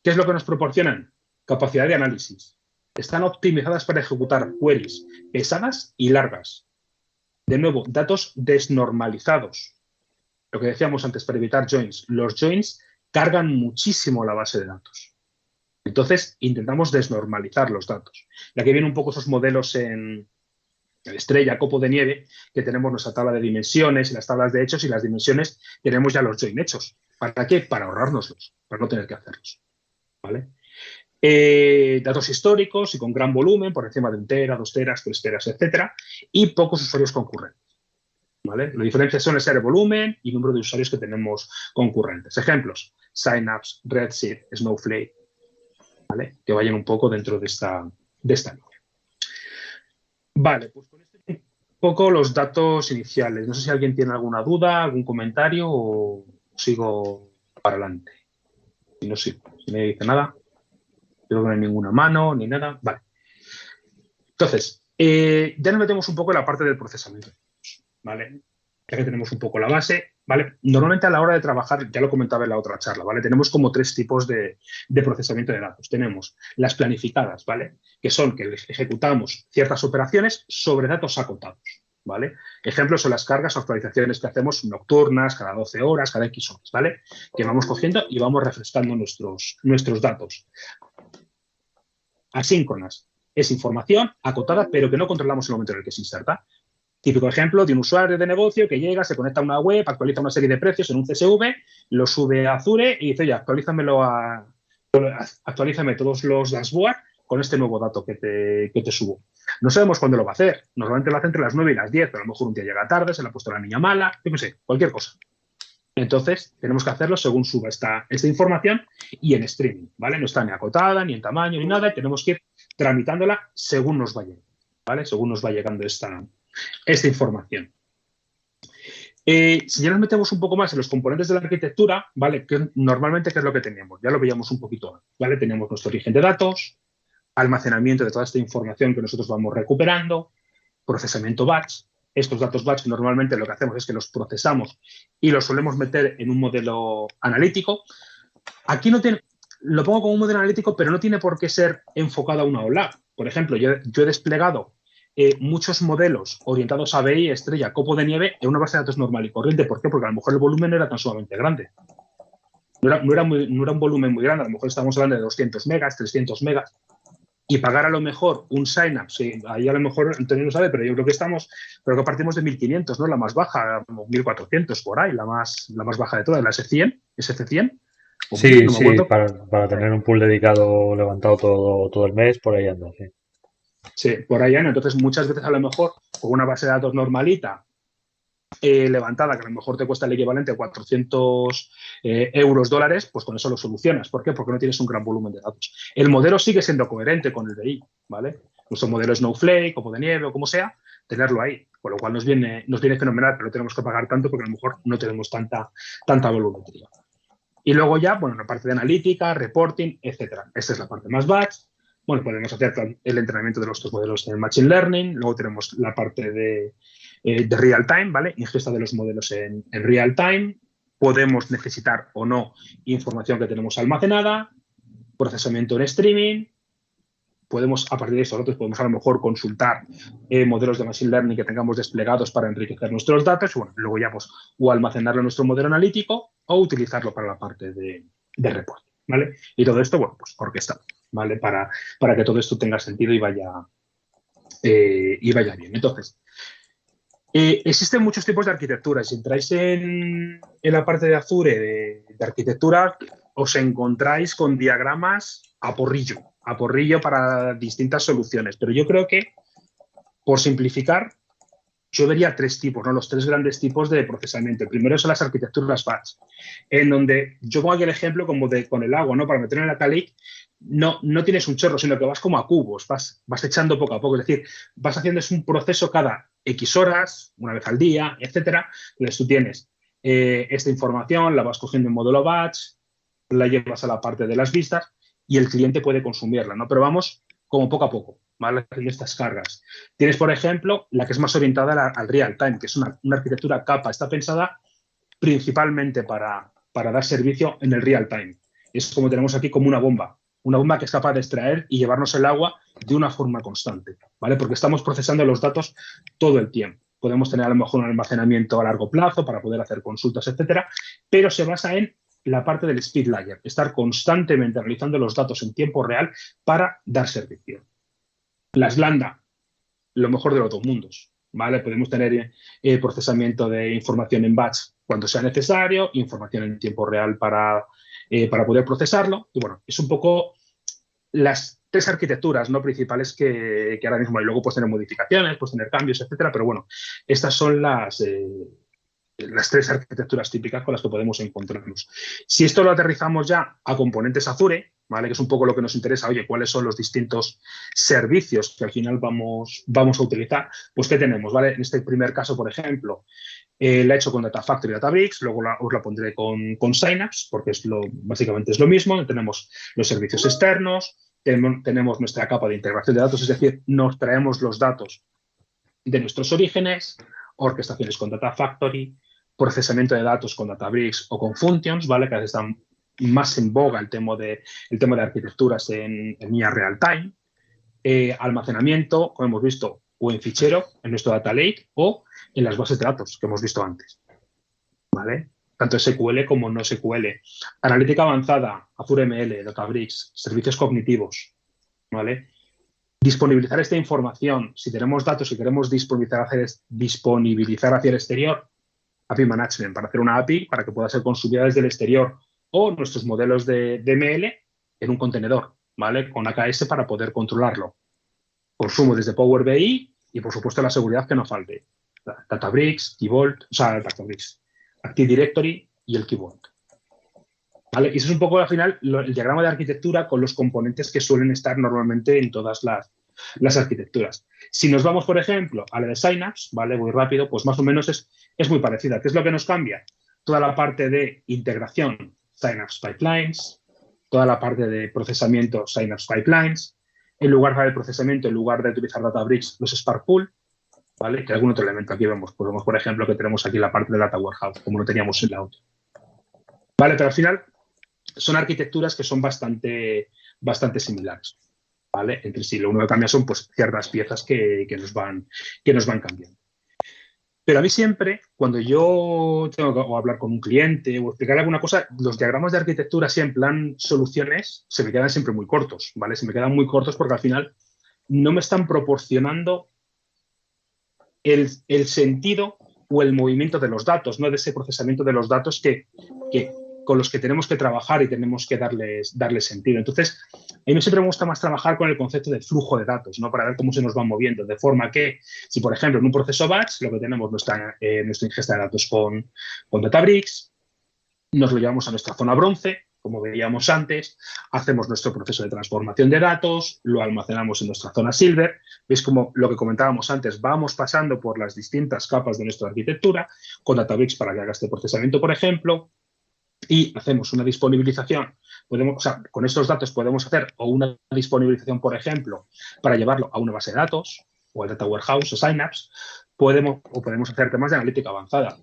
¿Qué es lo que nos proporcionan? Capacidad de análisis. Están optimizadas para ejecutar queries pesadas y largas. De nuevo, datos desnormalizados. Lo que decíamos antes, para evitar joins. Los joins cargan muchísimo la base de datos. Entonces, intentamos desnormalizar los datos. Y aquí vienen un poco esos modelos en Estrella, Copo de Nieve, que tenemos nuestra tabla de dimensiones y las tablas de hechos, y las dimensiones tenemos ya los join hechos. ¿Para qué? Para ahorrárnoslos, para no tener que hacerlos, ¿vale? Datos históricos y con gran volumen, por encima de 1 tera, 2 teras, 3 teras, etcétera, y pocos usuarios concurrentes, ¿vale? La diferencia suele ser el volumen y número de usuarios que tenemos concurrentes. Ejemplos: Synapse, Redshift, Snowflake, ¿vale? Que vayan un poco dentro de esta línea. Vale, pues con esto un poco los datos iniciales. No sé si alguien tiene alguna duda, algún comentario, o sigo para adelante. Si no, si me dice nada, creo que no hay ninguna mano ni nada. Vale. Entonces, ya nos metemos un poco en la parte del procesamiento, ¿vale? Ya que tenemos un poco la base, ¿vale? Normalmente a la hora de trabajar, ya lo comentaba en la otra charla, ¿vale? Tenemos como 3 tipos de procesamiento de datos. Tenemos las planificadas, ¿vale? Que son que ejecutamos ciertas operaciones sobre datos acotados, ¿vale? Ejemplos son las cargas o actualizaciones que hacemos nocturnas, cada 12 horas, cada X horas, ¿vale? Que vamos cogiendo y vamos refrescando nuestros datos. Asíncronas es información acotada, pero que no controlamos en el momento en el que se inserta. Típico ejemplo de un usuario de negocio que llega, se conecta a una web, actualiza una serie de precios en un CSV, lo sube a Azure y dice: oye, actualízame todos los dashboards con este nuevo dato que te subo. No sabemos cuándo lo va a hacer. Normalmente lo hace entre las 9 y las 10, pero a lo mejor un día llega tarde, se le ha puesto la niña mala, yo qué sé, cualquier cosa. Entonces, tenemos que hacerlo según suba esta información y en streaming, ¿vale? No está ni acotada, ni en tamaño, ni nada, y tenemos que ir tramitándola según nos vaya, ¿vale? Según nos va llegando esta información. Si ya nos metemos un poco más en los componentes de la arquitectura, ¿vale? Que normalmente, ¿qué es lo que teníamos? Ya lo veíamos un poquito antes, ¿vale? Teníamos nuestro origen de datos, almacenamiento de toda esta información que nosotros vamos recuperando, procesamiento batch. Estos datos batch normalmente lo que hacemos es que los procesamos y los solemos meter en un modelo analítico. Aquí no tiene, lo pongo como un modelo analítico, pero no tiene por qué ser enfocado a una OLAP. Por ejemplo, yo he desplegado muchos modelos orientados a BI, Estrella, Copo de Nieve en una base de datos normal y corriente. ¿Por qué? Porque a lo mejor el volumen no era tan sumamente grande. No era un volumen muy grande. A lo mejor estamos hablando de 200 megas, 300 megas. Y pagar a lo mejor un Synapse, ahí a lo mejor Antonio no sabe, pero yo creo que partimos de 1.500, ¿no? La más baja, 1.400 por ahí, la más baja de todas, la S100, SC100. Sí, no sí, para tener un pool dedicado levantado todo el mes, por ahí anda, sí. Sí, por ahí anda. Entonces, muchas veces a lo mejor con una base de datos normalita, levantada, que a lo mejor te cuesta el equivalente a 400 euros, dólares, pues con eso lo solucionas. ¿Por qué? Porque no tienes un gran volumen de datos. El modelo sigue siendo coherente con el BI, ¿vale? Nuestro modelo Snowflake, Copo de Nieve o como sea, tenerlo ahí, con lo cual nos viene fenomenal, pero no tenemos que pagar tanto porque a lo mejor no tenemos tanta volumetría. Y luego ya, bueno, la parte de analítica, reporting, etcétera. Esta es la parte más batch. Bueno, podemos hacer el entrenamiento de nuestros modelos en Machine Learning. Luego tenemos la parte de real time, ¿vale? Ingesta de los modelos en real time. Podemos necesitar o no información que tenemos almacenada. Procesamiento en streaming. Podemos, a partir de eso, nosotros podemos a lo mejor consultar modelos de Machine Learning que tengamos desplegados para enriquecer nuestros datos. Y bueno, luego ya pues o almacenarlo en nuestro modelo analítico o utilizarlo para la parte de reporting, ¿vale? Y todo esto, bueno, pues orquestado, ¿vale? Para que todo esto tenga sentido y vaya bien. Entonces, existen muchos tipos de arquitecturas. Si entráis en la parte de Azure de arquitectura, os encontráis con diagramas a porrillo para distintas soluciones. Pero yo creo que, por simplificar, yo vería 3 tipos, ¿no? Los 3 grandes tipos de procesamiento. El primero son las arquitecturas batch, en donde yo pongo aquí el ejemplo como con el agua, ¿no? Para meter en el Data Lake, no tienes un chorro, sino que vas como a cubos, vas echando poco a poco. Es decir, vas haciendo un proceso cada X horas, una vez al día, etcétera. Entonces tú tienes esta información, la vas cogiendo en módulo batch, la llevas a la parte de las vistas y el cliente puede consumirla, ¿no? Pero vamos como poco a poco, ¿vale? Haciendo estas cargas. Tienes, por ejemplo, la que es más orientada al real time, que es una arquitectura capa. Está pensada principalmente para dar servicio en el real time. Es como tenemos aquí como una bomba que es capaz de extraer y llevarnos el agua de una forma constante, ¿vale? Porque estamos procesando los datos todo el tiempo. Podemos tener a lo mejor un almacenamiento a largo plazo para poder hacer consultas, etcétera, pero se basa en la parte del speed layer, estar constantemente analizando los datos en tiempo real para dar servicio. Las lambda, lo mejor de los dos mundos, ¿vale? Podemos tener procesamiento de información en batch cuando sea necesario, información en tiempo real para poder procesarlo. Y bueno, es un poco las 3 arquitecturas no principales que ahora mismo hay. Luego puedes tener modificaciones, puedes tener cambios, etcétera, pero bueno, estas son las 3 arquitecturas típicas con las que podemos encontrarnos. Si esto lo aterrizamos ya a componentes Azure, ¿vale? Que es un poco lo que nos interesa, oye, ¿cuáles son los distintos servicios que al final vamos a utilizar? Pues, ¿qué tenemos? ¿Vale? En este primer caso, por ejemplo, la he hecho con Data Factory y Databricks, luego os la pondré con Synapse, porque básicamente es lo mismo. Tenemos los servicios externos, tenemos nuestra capa de integración de datos, es decir, nos traemos los datos de nuestros orígenes, orquestaciones con Data Factory, procesamiento de datos con Databricks o con Functions, ¿vale? Que están más en boga el tema de arquitecturas en IA real time, almacenamiento, como hemos visto, o en fichero, en nuestro Data Lake, o en las bases de datos que hemos visto antes, ¿vale? Tanto SQL como no SQL. Analítica avanzada, Azure ML, Databricks, servicios cognitivos, ¿vale? Disponibilizar esta información, si tenemos datos y queremos disponibilizar hacia el exterior, API Management, para hacer una API para que pueda ser consumida desde el exterior, o nuestros modelos de ML en un contenedor, ¿vale? Con AKS para poder controlarlo. Consumo desde Power BI y, por supuesto, la seguridad que no falte. Databricks, Key Vault, Databricks, Active Directory y el Key Vault. ¿Vale? Y eso es un poco, al final, el diagrama de arquitectura con los componentes que suelen estar normalmente en todas las arquitecturas. Si nos vamos, por ejemplo, a la de Synapse, ¿vale? Muy rápido, pues más o menos es muy parecida. ¿Qué es lo que nos cambia? Toda la parte de integración, Synapse Pipelines, toda la parte de procesamiento, Synapse Pipelines, en lugar del procesamiento, en lugar de utilizar Databricks, los Spark Pool, ¿vale? Que algún otro elemento aquí vemos. Pues vemos, por ejemplo, que tenemos aquí la parte de Data Warehouse, como lo teníamos en la otra. ¿Vale? Pero al final son arquitecturas que son bastante similares, ¿vale? Entre sí. Lo único que cambia son, pues, ciertas piezas que nos van cambiando. Pero a mí siempre, cuando yo tengo que hablar con un cliente o explicar alguna cosa, los diagramas de arquitectura, así en plan soluciones, se me quedan siempre muy cortos, ¿vale? Se me quedan muy cortos porque al final no me están proporcionando el sentido o el movimiento de los datos, no de ese procesamiento de los datos con los que tenemos que trabajar y tenemos que darles sentido. Entonces, a mí siempre me gusta más trabajar con el concepto de flujo de datos, ¿no? Para ver cómo se nos van moviendo, de forma que, si por ejemplo en un proceso batch, lo que tenemos nuestra ingesta de datos con Databricks, nos lo llevamos a nuestra zona bronce, como veíamos antes, hacemos nuestro proceso de transformación de datos, lo almacenamos en nuestra zona Silver. Veis como lo que comentábamos antes, vamos pasando por las distintas capas de nuestra arquitectura, con Databricks para que haga este procesamiento, por ejemplo, y hacemos una disponibilización. Con estos datos podemos hacer o una disponibilización, por ejemplo, para llevarlo a una base de datos, o al Data Warehouse o Synapse. Podemos hacer temas de analítica avanzada,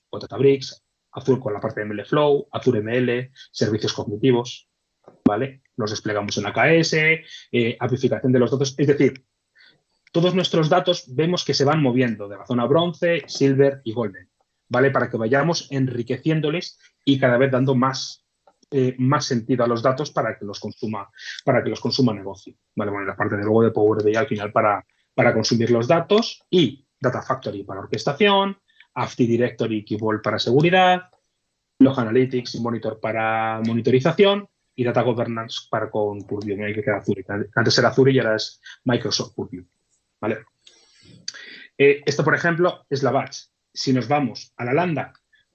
o Databricks, Azure con la parte de MLflow, Azure ML, servicios cognitivos, ¿vale? Los desplegamos en AKS, amplificación de los datos. Es decir, todos nuestros datos vemos que se van moviendo de la zona bronce, silver y golden, ¿vale? Para que vayamos enriqueciéndoles y cada vez dando más sentido a los datos para que los consuma negocio, ¿vale? Bueno, la parte de luego de Power BI al final para consumir los datos, y Data Factory para orquestación, Active Directory, Key Vault para seguridad, Log Analytics y Monitor para monitorización, y Data Governance para con Purview. Me hay que quedar Azure. Antes era Azure y ahora es Microsoft Purview, ¿vale? Esto, por ejemplo, es la batch. Si nos vamos a la Lambda,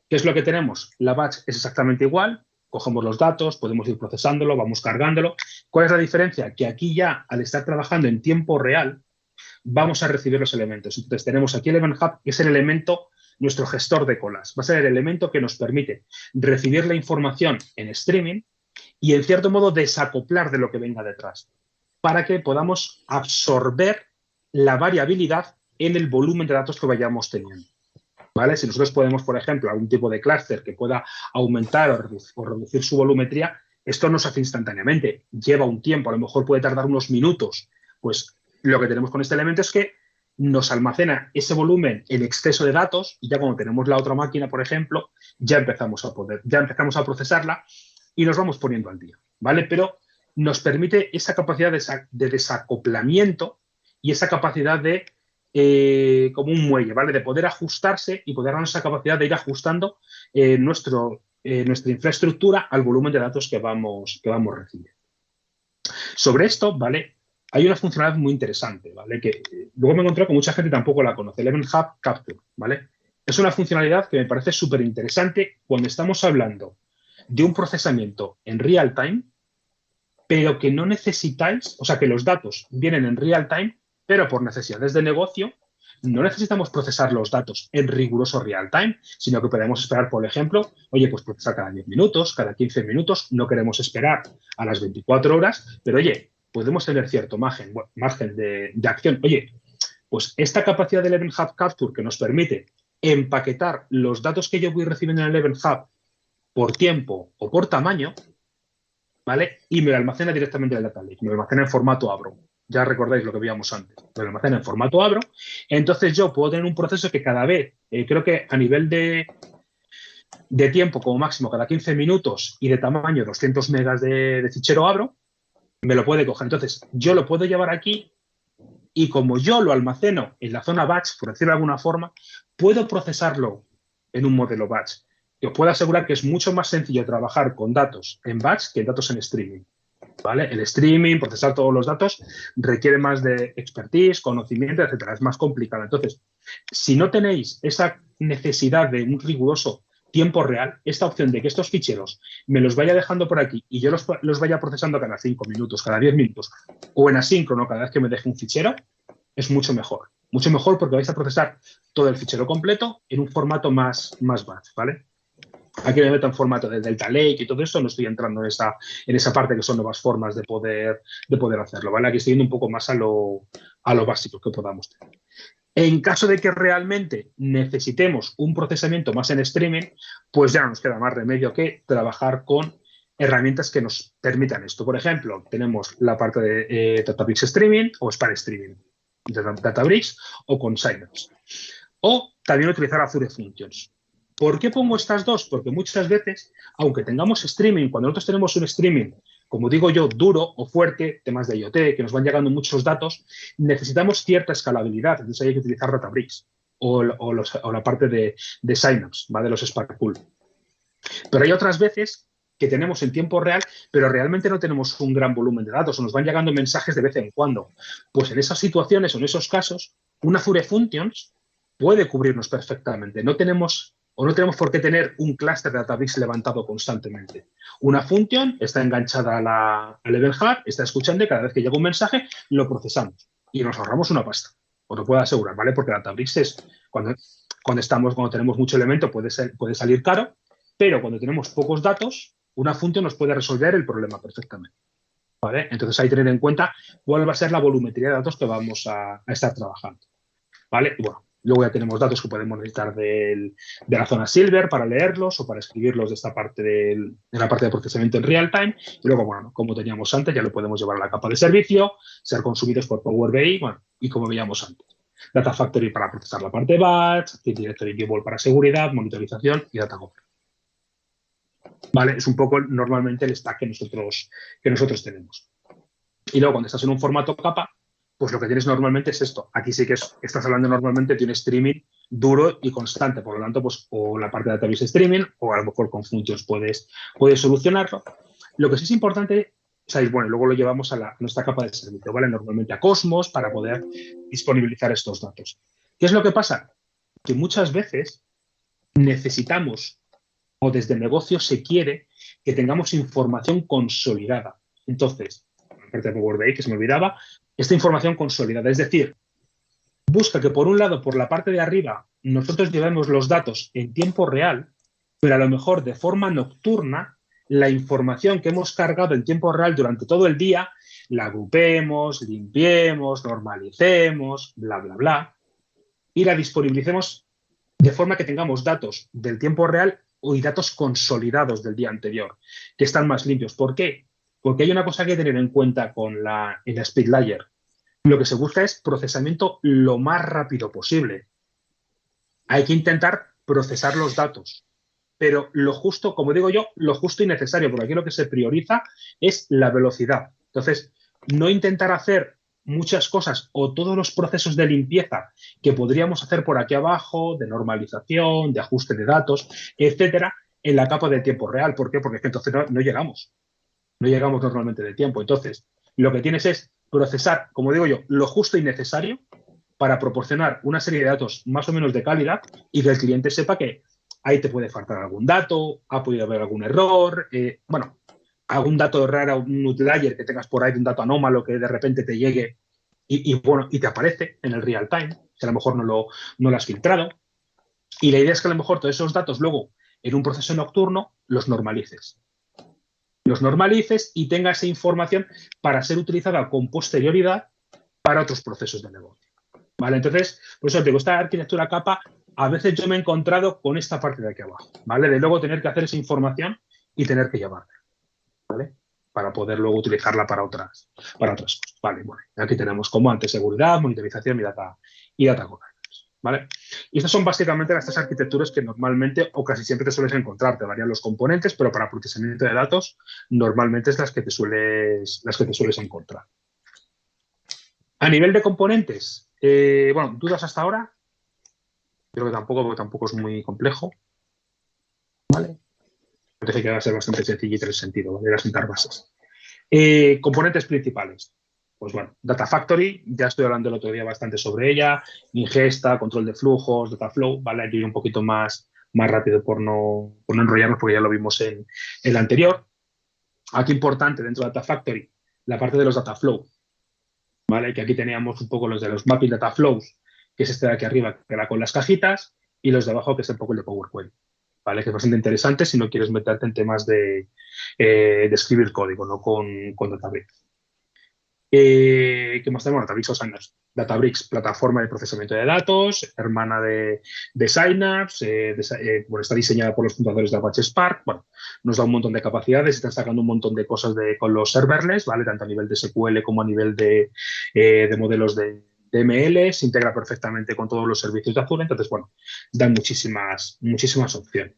¿qué es lo que tenemos? La batch es exactamente igual. Cogemos los datos, podemos ir procesándolo, vamos cargándolo. ¿Cuál es la diferencia? Que aquí ya, al estar trabajando en tiempo real, vamos a recibir los elementos. Entonces, tenemos aquí el Event Hub, que es el elemento, nuestro gestor de colas. Va a ser el elemento que nos permite recibir la información en streaming y, en cierto modo, desacoplar de lo que venga detrás, para que podamos absorber la variabilidad en el volumen de datos que vayamos teniendo, ¿vale? Si nosotros podemos, por ejemplo, algún tipo de clúster que pueda aumentar o reducir su volumetría, esto no se hace instantáneamente, lleva un tiempo, a lo mejor puede tardar unos minutos. Pues lo que tenemos con este elemento es que nos almacena ese volumen en exceso de datos, y ya cuando tenemos la otra máquina, por ejemplo, ya empezamos a procesarla y nos vamos poniendo al día, ¿vale? Pero nos permite esa capacidad de desacoplamiento y esa capacidad de, como un muelle, ¿vale? De poder ajustarse y poder darnos esa capacidad de ir ajustando nuestra infraestructura al volumen de datos que vamos recibiendo. Sobre esto, ¿vale? Hay una funcionalidad muy interesante, ¿vale? Que luego me encontré que mucha gente tampoco la conoce, el Event Hub Capture, ¿vale? Es una funcionalidad que me parece súper interesante cuando estamos hablando de un procesamiento en real time, pero que no necesitáis, o sea, que los datos vienen en real time, pero por necesidades de negocio no necesitamos procesar los datos en riguroso real time, sino que podemos esperar, por ejemplo, oye, pues procesar cada 10 minutos, cada 15 minutos, no queremos esperar a las 24 horas, pero oye, podemos tener cierto margen de acción. Oye, pues esta capacidad del Event Hub Capture que nos permite empaquetar los datos que yo voy recibiendo en el Event Hub por tiempo o por tamaño, ¿vale? Y me lo almacena directamente en el Data Lake, me lo almacena en formato Avro. Ya recordáis lo que veíamos antes, me lo almacena en formato Avro. Entonces yo puedo tener un proceso que cada vez, creo que a nivel de tiempo como máximo cada 15 minutos y de tamaño 200 megas de fichero Avro, me lo puede coger. Entonces yo lo puedo llevar aquí y como yo lo almaceno en la zona batch, por decirlo de alguna forma, puedo procesarlo en un modelo batch. Y os puedo asegurar que es mucho más sencillo trabajar con datos en batch que en datos en streaming, ¿vale? El streaming, procesar todos los datos, requiere más de expertise, conocimiento, etcétera. Es más complicado. Entonces, si no tenéis esa necesidad de un riguroso tiempo real, esta opción de que estos ficheros me los vaya dejando por aquí y yo los vaya procesando cada 5 minutos, cada 10 minutos, o en asíncrono cada vez que me deje un fichero, es mucho mejor. Mucho mejor porque vais a procesar todo el fichero completo en un formato más batch, ¿vale? Aquí me meto en formato de Delta Lake y todo eso, no estoy entrando en esa parte que son nuevas formas de poder hacerlo, ¿vale? Aquí estoy yendo un poco más a lo básico que podamos tener. En caso de que realmente necesitemos un procesamiento más en streaming, pues ya no nos queda más remedio que trabajar con herramientas que nos permitan esto. Por ejemplo, tenemos la parte de Databricks Streaming o Spark Streaming de Databricks o con Synapse. O también utilizar Azure Functions. ¿Por qué pongo estas dos? Porque muchas veces, aunque tengamos streaming, cuando nosotros tenemos un streaming, como digo yo, duro o fuerte, temas de IoT, que nos van llegando muchos datos, necesitamos cierta escalabilidad. Entonces hay que utilizar Databricks o la parte de Synapse, ¿vale? De los Spark Pool. Pero hay otras veces que tenemos en tiempo real, pero realmente no tenemos un gran volumen de datos o nos van llegando mensajes de vez en cuando. Pues en esas situaciones o en esos casos, una Azure Functions puede cubrirnos perfectamente. No tenemos o no tenemos por qué tener un clúster de Databricks levantado constantemente. Una función está enganchada al Event Hub, está escuchando y cada vez que llega un mensaje lo procesamos y nos ahorramos una pasta. Os lo puedo asegurar, ¿vale? Porque Databricks es, cuando tenemos mucho elemento puede salir caro, pero cuando tenemos pocos datos, una función nos puede resolver el problema perfectamente. ¿Vale? Entonces hay que tener en cuenta cuál va a ser la volumetría de datos que vamos a estar trabajando. ¿Vale? Y bueno, luego ya tenemos datos que podemos necesitar de la zona Silver para leerlos o para escribirlos de esta parte de la parte de procesamiento en real time. Y luego, bueno, como teníamos antes, ya lo podemos llevar a la capa de servicio, ser consumidos por Power BI, bueno, y como veíamos antes. Data Factory para procesar la parte batch, Active Directory Vault para seguridad, monitorización y Data Governance. ¿Vale? Es un poco normalmente el stack que nosotros tenemos. Y luego, cuando estás en un formato capa, pues lo que tienes normalmente es esto. Aquí sí que estás hablando normalmente de un streaming duro y constante. Por lo tanto, pues o la parte de database streaming o a lo mejor con functions puedes solucionarlo. Lo que sí es importante, ¿sabéis? Bueno, luego lo llevamos a nuestra capa de servicio, ¿vale? Normalmente a Cosmos para poder disponibilizar estos datos. ¿Qué es lo que pasa? Que muchas veces necesitamos o desde el negocio se quiere que tengamos información consolidada. Entonces, aparte de Power BI, que se me olvidaba, esta información consolidada. Es decir, busca que por un lado, por la parte de arriba, nosotros llevemos los datos en tiempo real, pero a lo mejor de forma nocturna, la información que hemos cargado en tiempo real durante todo el día, la agrupemos, limpiemos, normalicemos, bla, bla, bla, y la disponibilicemos de forma que tengamos datos del tiempo real y datos consolidados del día anterior, que están más limpios. ¿Por qué? Porque hay una cosa que tener en cuenta en la Speed Layer. Lo que se busca es procesamiento lo más rápido posible. Hay que intentar procesar los datos, pero lo justo, como digo yo, lo justo y necesario, porque aquí lo que se prioriza es la velocidad. Entonces, no intentar hacer muchas cosas o todos los procesos de limpieza que podríamos hacer por aquí abajo, de normalización, de ajuste de datos, etcétera, en la capa de tiempo real. ¿Por qué? Porque es que entonces no llegamos. No llegamos normalmente de tiempo. Entonces, lo que tienes es procesar, como digo yo, lo justo y necesario para proporcionar una serie de datos más o menos de calidad y que el cliente sepa que ahí te puede faltar algún dato, ha podido haber algún error, bueno, algún dato raro, un outlier que tengas por ahí, un dato anómalo que de repente te llegue bueno, y te aparece en el real time, que a lo mejor no lo has filtrado. Y la idea es que a lo mejor todos esos datos luego, en un proceso nocturno, los normalices. Los normalices y tengas esa información para ser utilizada con posterioridad para otros procesos de negocio. ¿Vale? Entonces, por eso te digo, esta arquitectura capa, a veces yo me he encontrado con esta parte de aquí abajo, ¿vale? De luego tener que hacer esa información y tener que llevarla, ¿vale? Para poder luego utilizarla para otras cosas. Vale, bueno, aquí tenemos como antes seguridad, monitorización y data governance, ¿vale? Y estas son básicamente las tres arquitecturas que normalmente o casi siempre te sueles encontrar. Te varían los componentes, pero para procesamiento de datos normalmente es las que te sueles encontrar. A nivel de componentes, bueno, ¿dudas hasta ahora? Creo que porque tampoco es muy complejo. ¿Vale? Parece que va a ser bastante sencillo y tiene sentido, ¿vale? A sentar bases. Componentes principales. Pues bueno, Data Factory, ya estoy hablando el otro día bastante sobre ella, ingesta, control de flujos, data flow, ¿vale? Aquí un poquito más rápido por no enrollarnos porque ya lo vimos en el anterior. Aquí importante dentro de Data Factory, la parte de los data flow, ¿vale? Que aquí teníamos un poco los de los mapping data flows, que es este de aquí arriba, que era con las cajitas, y los de abajo, que es un poco el de Power Query, ¿vale? Que es bastante interesante si no quieres meterte en temas de escribir código, no con Databricks. ¿Qué más tenemos? Databricks o Synapse. Databricks, plataforma de procesamiento de datos, hermana de Synapse, bueno, está diseñada por los fundadores de Apache Spark. Bueno, nos da un montón de capacidades, están sacando un montón de cosas con los serverless, ¿vale? Tanto a nivel de SQL como a nivel de modelos de ML, se integra perfectamente con todos los servicios de Azure, entonces, bueno, dan muchísimas opciones.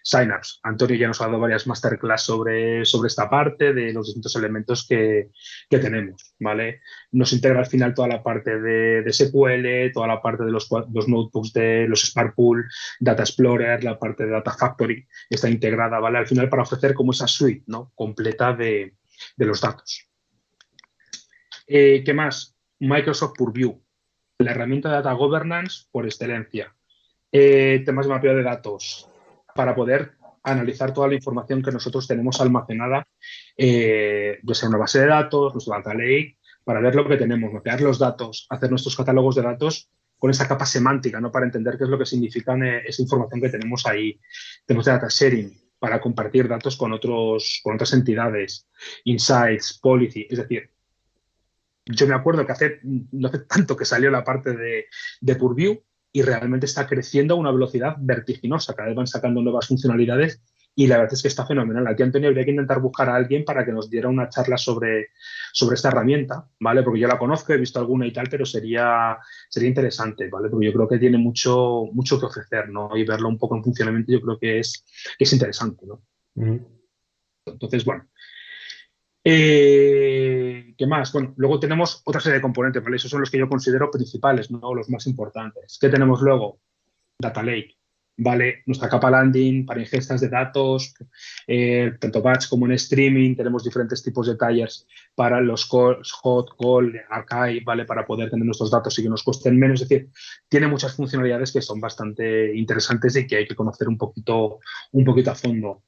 Synapse. Antonio ya nos ha dado varias masterclass sobre esta parte de los distintos elementos que tenemos, ¿vale? Nos integra al final toda la parte de SQL, toda la parte de los notebooks de los Spark Pool, Data Explorer, la parte de Data Factory, está integrada, ¿vale? Al final para ofrecer como esa suite, ¿no? Completa de los datos. ¿Qué más? Microsoft Purview, la herramienta de Data Governance por excelencia. Temas de mapeo de datos para poder analizar toda la información que nosotros tenemos almacenada, ya sea una base de datos, nuestro data lake, para ver lo que tenemos, mapear los datos, hacer nuestros catálogos de datos con esa capa semántica, ¿no? Para entender qué es lo que significa esa información que tenemos ahí. Tenemos data sharing para compartir datos con otras entidades, insights, policy, es decir, yo me acuerdo que no hace tanto que salió la parte de Purview y realmente está creciendo a una velocidad vertiginosa. Cada vez van sacando nuevas funcionalidades y la verdad es que está fenomenal. Aquí, Antonio, habría que intentar buscar a alguien para que nos diera una charla sobre esta herramienta, ¿vale? Porque yo la conozco, he visto alguna y tal, pero sería interesante, ¿vale? Porque yo creo que tiene mucho que ofrecer, ¿no? Y verlo un poco en funcionamiento yo creo que es interesante, ¿no? Entonces, bueno. ¿Qué más? Bueno, luego tenemos otra serie de componentes, ¿vale? Esos son los que yo considero principales, ¿no? Los más importantes. ¿Qué tenemos luego? Data Lake, ¿vale? Nuestra capa landing para ingestas de datos, tanto batch como en streaming. Tenemos diferentes tipos de tiers para los calls, hot, call, archive, ¿vale? Para poder tener nuestros datos y que nos cuesten menos. Es decir, tiene muchas funcionalidades que son bastante interesantes y que hay que conocer un poquito a fondo.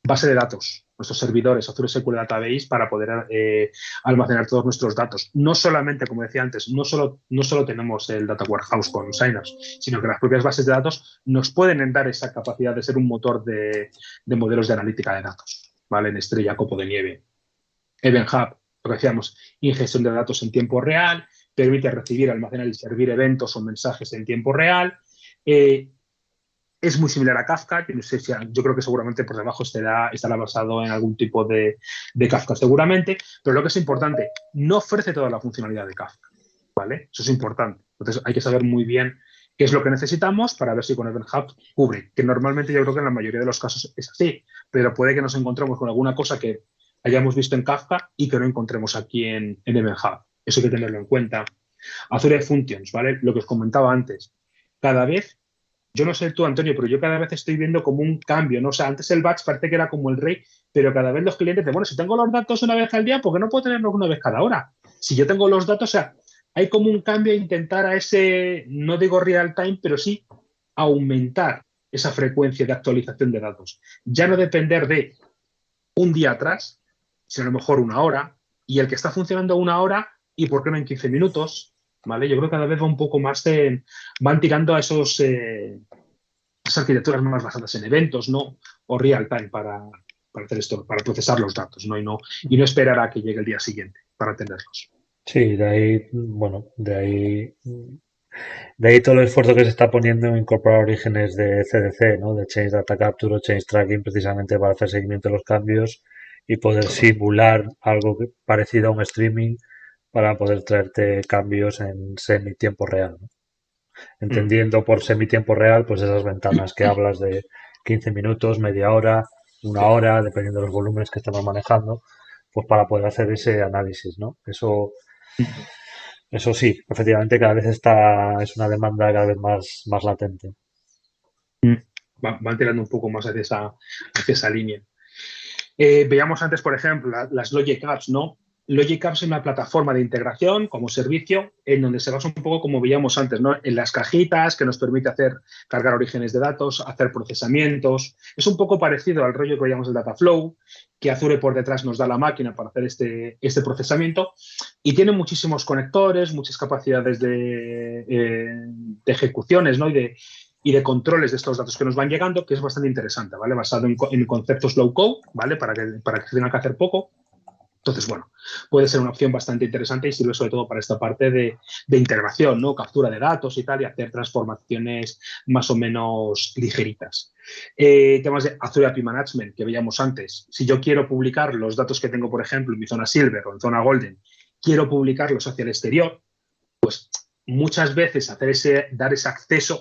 Base de datos, nuestros servidores, Azure SQL Database, para poder almacenar todos nuestros datos. No solamente, como decía antes, no solo tenemos el Data Warehouse con Synapse, sino que las propias bases de datos nos pueden dar esa capacidad de ser un motor de modelos de analítica de datos, ¿vale? En Estrella, Copo de Nieve. Event Hub, lo que decíamos, ingestión de datos en tiempo real, permite recibir, almacenar y servir eventos o mensajes en tiempo real. Es muy similar a Kafka, que no sé si, yo creo que seguramente por debajo estará basado en algún tipo de Kafka seguramente, pero lo que es importante, no ofrece toda la funcionalidad de Kafka, ¿vale? Eso es importante. Entonces hay que saber muy bien qué es lo que necesitamos para ver si con Event Hub cubre, que normalmente yo creo que en la mayoría de los casos es así, pero puede que nos encontremos con alguna cosa que hayamos visto en Kafka y que no encontremos aquí en Event Hub. Eso hay que tenerlo en cuenta. Azure Functions, ¿vale? Lo que os comentaba antes. Cada vez yo no sé tú, Antonio, pero yo cada vez estoy viendo como un cambio, ¿no? O sea, antes el batch parece que era como el rey, pero cada vez los clientes dicen, bueno, si tengo los datos una vez al día, ¿por qué no puedo tenerlos una vez cada hora? Si yo tengo los datos, o sea, hay como un cambio a intentar a ese, no digo real time, pero sí aumentar esa frecuencia de actualización de datos. Ya no depender de un día atrás, sino a lo mejor una hora, y el que está funcionando una hora, ¿y por qué no en 15 minutos? ¿Vale? Yo creo que cada vez va un poco más, van tirando a esas arquitecturas más basadas en eventos, ¿no? O real time para hacer esto, para procesar los datos, ¿no? Y no esperar a que llegue el día siguiente para tenerlos. Sí, de ahí, bueno, de ahí todo el esfuerzo que se está poniendo en incorporar orígenes de CDC, ¿no? De Change Data Capture o Change Tracking, precisamente para hacer seguimiento de los cambios y poder simular algo parecido a un streaming para poder traerte cambios en semi-tiempo real, ¿no? Mm. Entendiendo por semi-tiempo real, pues esas ventanas que hablas de 15 minutos, media hora, una Sí. hora, dependiendo de los volúmenes que estemos manejando, pues para poder hacer ese análisis, ¿no? Eso sí, efectivamente cada vez es una demanda cada vez más latente. Van tirando un poco más hacia esa línea. Veíamos antes, por ejemplo, las Logic Apps, ¿no? Logic Apps es una plataforma de integración como servicio en donde se basa un poco como veíamos antes, ¿no? En las cajitas que nos permite cargar orígenes de datos, hacer procesamientos. Es un poco parecido al rollo que veíamos del Dataflow, que Azure por detrás nos da la máquina para hacer este procesamiento y tiene muchísimos conectores, muchas capacidades de ejecuciones, ¿no? Y de controles de estos datos que nos van llegando, que es bastante interesante, ¿vale? Basado en conceptos low code, ¿vale? Para que se tenga que hacer poco. Entonces, bueno, puede ser una opción bastante interesante y sirve sobre todo para esta parte de integración, ¿no? Captura de datos y tal, y hacer transformaciones más o menos ligeritas. Temas de Azure API Management que veíamos antes. Si yo quiero publicar los datos que tengo, por ejemplo, en mi zona Silver o en zona Golden, quiero publicarlos hacia el exterior, pues muchas veces dar ese acceso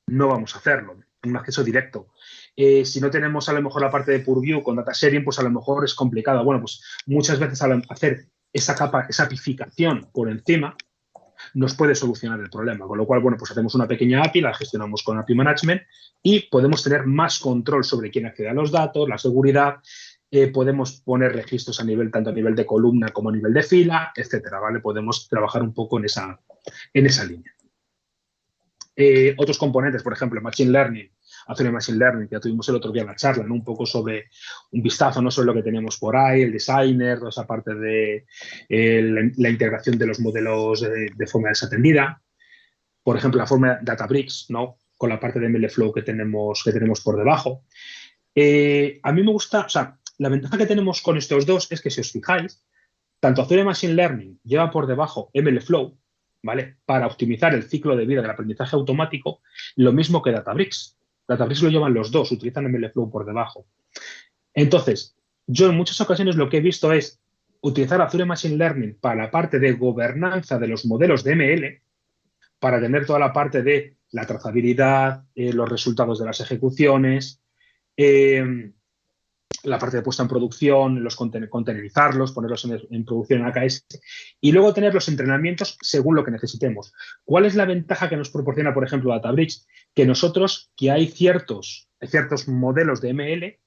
no vamos a hacerlo, un acceso directo. Si no tenemos a lo mejor la parte de Purview con data sharing, pues a lo mejor es complicado. Bueno, pues muchas veces al hacer esa capa, esa apificación por encima, nos puede solucionar el problema. Con lo cual, bueno, pues hacemos una pequeña API, la gestionamos con API Management y podemos tener más control sobre quién accede a los datos, la seguridad, podemos poner registros tanto a nivel de columna como a nivel de fila, etcétera, ¿vale? Podemos trabajar un poco en esa línea. Otros componentes, por ejemplo, Machine Learning, Azure Machine Learning, que ya tuvimos el otro día en la charla, ¿no? Un poco sobre un vistazo, no sobre lo que tenemos por ahí, el designer, toda esa parte de la integración de los modelos de forma desatendida. Por ejemplo, la forma de Databricks, ¿no? Con la parte de MLflow que tenemos por debajo. A mí me gusta, o sea, la ventaja que tenemos con estos dos es que si os fijáis, tanto Azure Machine Learning lleva por debajo MLflow, ¿vale? Para optimizar el ciclo de vida del aprendizaje automático, lo mismo que Databricks. Databricks lo llevan los dos, utilizan MLflow por debajo. Entonces, yo en muchas ocasiones lo que he visto es utilizar Azure Machine Learning para la parte de gobernanza de los modelos de ML, para tener toda la parte de la trazabilidad, los resultados de las ejecuciones, la parte de puesta en producción, los containerizarlos, ponerlos en producción en AKS y luego tener los entrenamientos según lo que necesitemos. ¿Cuál es la ventaja que nos proporciona, por ejemplo, Databricks? Que hay ciertos modelos de ML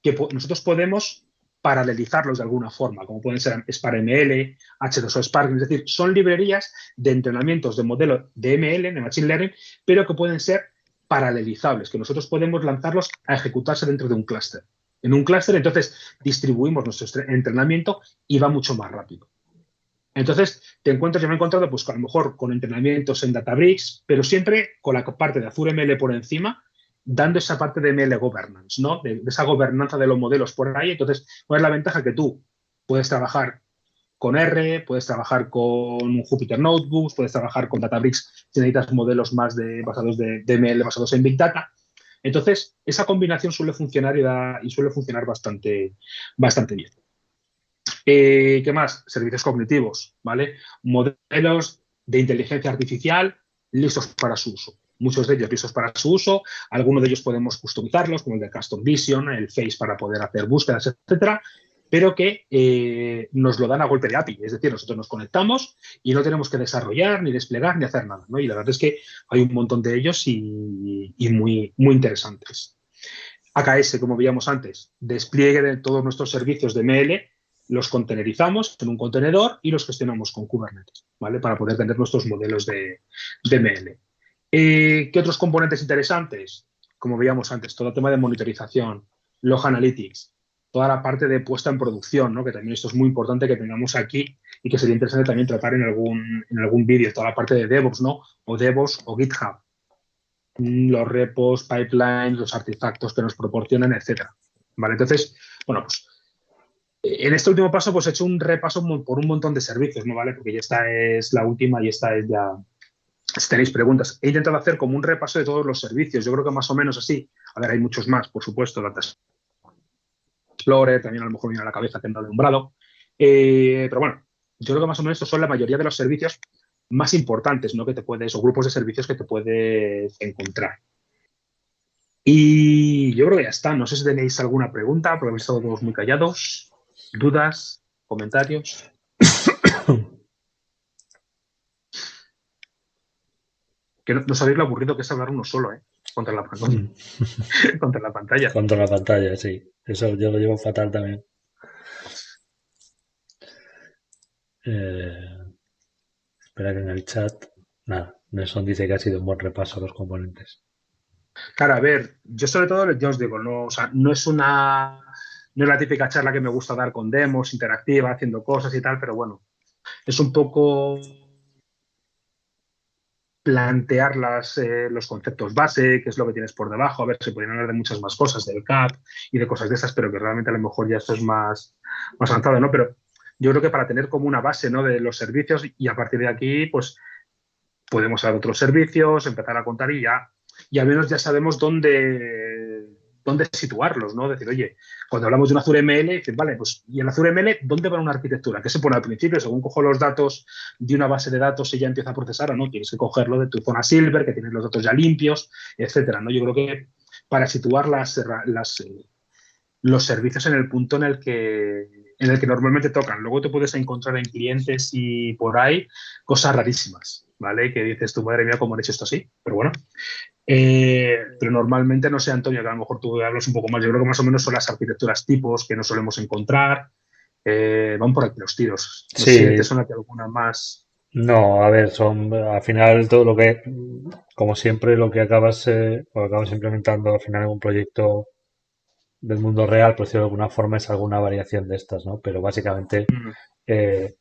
que nosotros podemos paralelizarlos de alguna forma, como pueden ser SparML, H2O Spark, es decir, son librerías de entrenamientos de modelo de ML, de Machine Learning, pero que pueden ser paralelizables, que nosotros podemos lanzarlos a ejecutarse dentro de un clúster. En un clúster, entonces, distribuimos nuestro entrenamiento y va mucho más rápido. Entonces, yo me he encontrado, pues, a lo mejor con entrenamientos en Databricks, pero siempre con la parte de Azure ML por encima, dando esa parte de ML governance, ¿no? De esa gobernanza de los modelos por ahí. Entonces, ¿cuál es la ventaja? Que tú puedes trabajar con R, puedes trabajar con un Jupyter Notebooks, puedes trabajar con Databricks si necesitas modelos más basados de ML, basados en Big Data. Entonces, esa combinación suele funcionar y suele funcionar bastante bien. ¿Qué más? Servicios cognitivos, ¿vale? Modelos de inteligencia artificial listos para su uso. Muchos de ellos listos para su uso. Algunos de ellos podemos customizarlos, como el de Custom Vision, el Face para poder hacer búsquedas, etcétera, pero que nos lo dan a golpe de API. Es decir, nosotros nos conectamos y no tenemos que desarrollar, ni desplegar, ni hacer nada, ¿no? Y la verdad es que hay un montón de ellos y muy, muy interesantes. AKS, como veíamos antes, despliegue de todos nuestros servicios de ML, los containerizamos en un contenedor y los gestionamos con Kubernetes, ¿vale? Para poder tener nuestros modelos de ML. ¿Qué otros componentes interesantes? Como veíamos antes, todo el tema de monitorización, Log Analytics, toda la parte de puesta en producción, ¿no? Que también esto es muy importante que tengamos aquí y que sería interesante también tratar en algún vídeo, toda la parte de DevOps, ¿no? O DevOps o GitHub, los repos, pipelines, los artefactos que nos proporcionan, etcétera. ¿Vale? Entonces, bueno, pues en este último paso pues he hecho un repaso por un montón de servicios, ¿no? ¿Vale? Porque ya esta es la última y esta es ya... Si tenéis preguntas, he intentado hacer como un repaso de todos los servicios. Yo creo que más o menos así. A ver, hay muchos más, por supuesto. Data Explorer, también a lo mejor viene a la cabeza que he nombrado. Pero bueno, yo creo que más o menos estos son la mayoría de los servicios más importantes, ¿no? Que te puedes, o grupos de servicios que te puedes encontrar. Y yo creo que ya está. No sé si tenéis alguna pregunta, porque habéis estado todos muy callados. ¿Dudas? ¿Comentarios? Que no sabéis lo aburrido que es hablar uno solo, ¿eh? Contra la pantalla. Contra la pantalla, sí. Eso yo lo llevo fatal también. Espera que en el chat... Nada, Nelson dice que ha sido un buen repaso a los componentes. Claro, a ver, yo sobre todo, ya os digo, no, o sea, no es la típica charla que me gusta dar con demos, interactiva, haciendo cosas y tal, pero bueno, es un poco plantear los conceptos base, qué es lo que tienes por debajo, a ver, se pueden hablar de muchas más cosas, del CAP y de cosas de esas, pero que realmente a lo mejor ya esto es más avanzado, ¿no? Pero yo creo que para tener como una base, ¿no? De los servicios y a partir de aquí, pues podemos hacer otros servicios, empezar a contar y al menos ya sabemos dónde situarlos, ¿no? Decir, oye, cuando hablamos de un Azure ML, decir, vale, pues, ¿y en Azure ML dónde va una arquitectura? ¿Qué se pone al principio? Según cojo los datos de una base de datos y ya empieza a procesar, o no, tienes que cogerlo de tu zona Silver, que tienes los datos ya limpios, etcétera, ¿no? Yo creo que para situar los servicios en el punto en el que normalmente tocan. Luego te puedes encontrar en clientes y por ahí cosas rarísimas, ¿vale? Que dices, tu madre mía, ¿cómo han hecho esto así? Pero bueno. Pero normalmente, no sé, Antonio, que a lo mejor tú hablas un poco más. Yo creo que más o menos son las arquitecturas tipos que no solemos encontrar. Van por aquí los tiros. No sé si te suena que alguna más. No, a ver, al final todo lo que, como siempre, lo que acabas implementando al final en un proyecto del mundo real, por decirlo de alguna forma, es alguna variación de estas, ¿no? Pero básicamente Mm.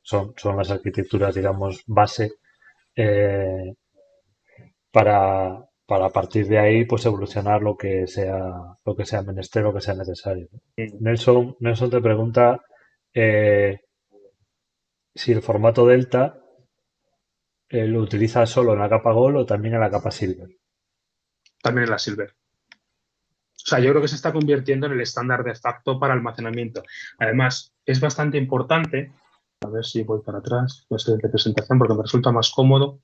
son las arquitecturas, digamos, base eh, para a partir de ahí pues evolucionar lo que sea menester, lo que sea necesario. Mm. Nelson te pregunta eh, si el formato Delta lo utiliza solo en la capa Gold o también en la capa Silver. También en la Silver. O sea, yo creo que se está convirtiendo en el estándar de facto para almacenamiento. Además, es bastante importante, a ver si voy para atrás, la siguiente presentación, porque me resulta más cómodo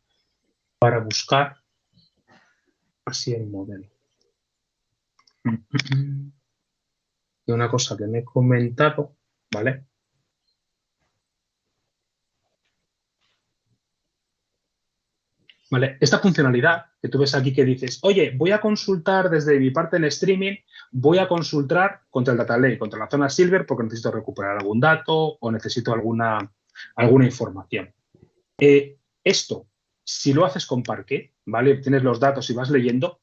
para buscar así el modelo. Y una cosa que me he comentado, ¿vale? ¿Vale? Esta funcionalidad que tú ves aquí que dices, oye, voy a consultar desde mi parte en streaming, voy a consultar contra el data lake, contra la zona silver, porque necesito recuperar algún dato o necesito alguna información. Esto, si lo haces con Parquet, ¿vale? Tienes los datos y vas leyendo,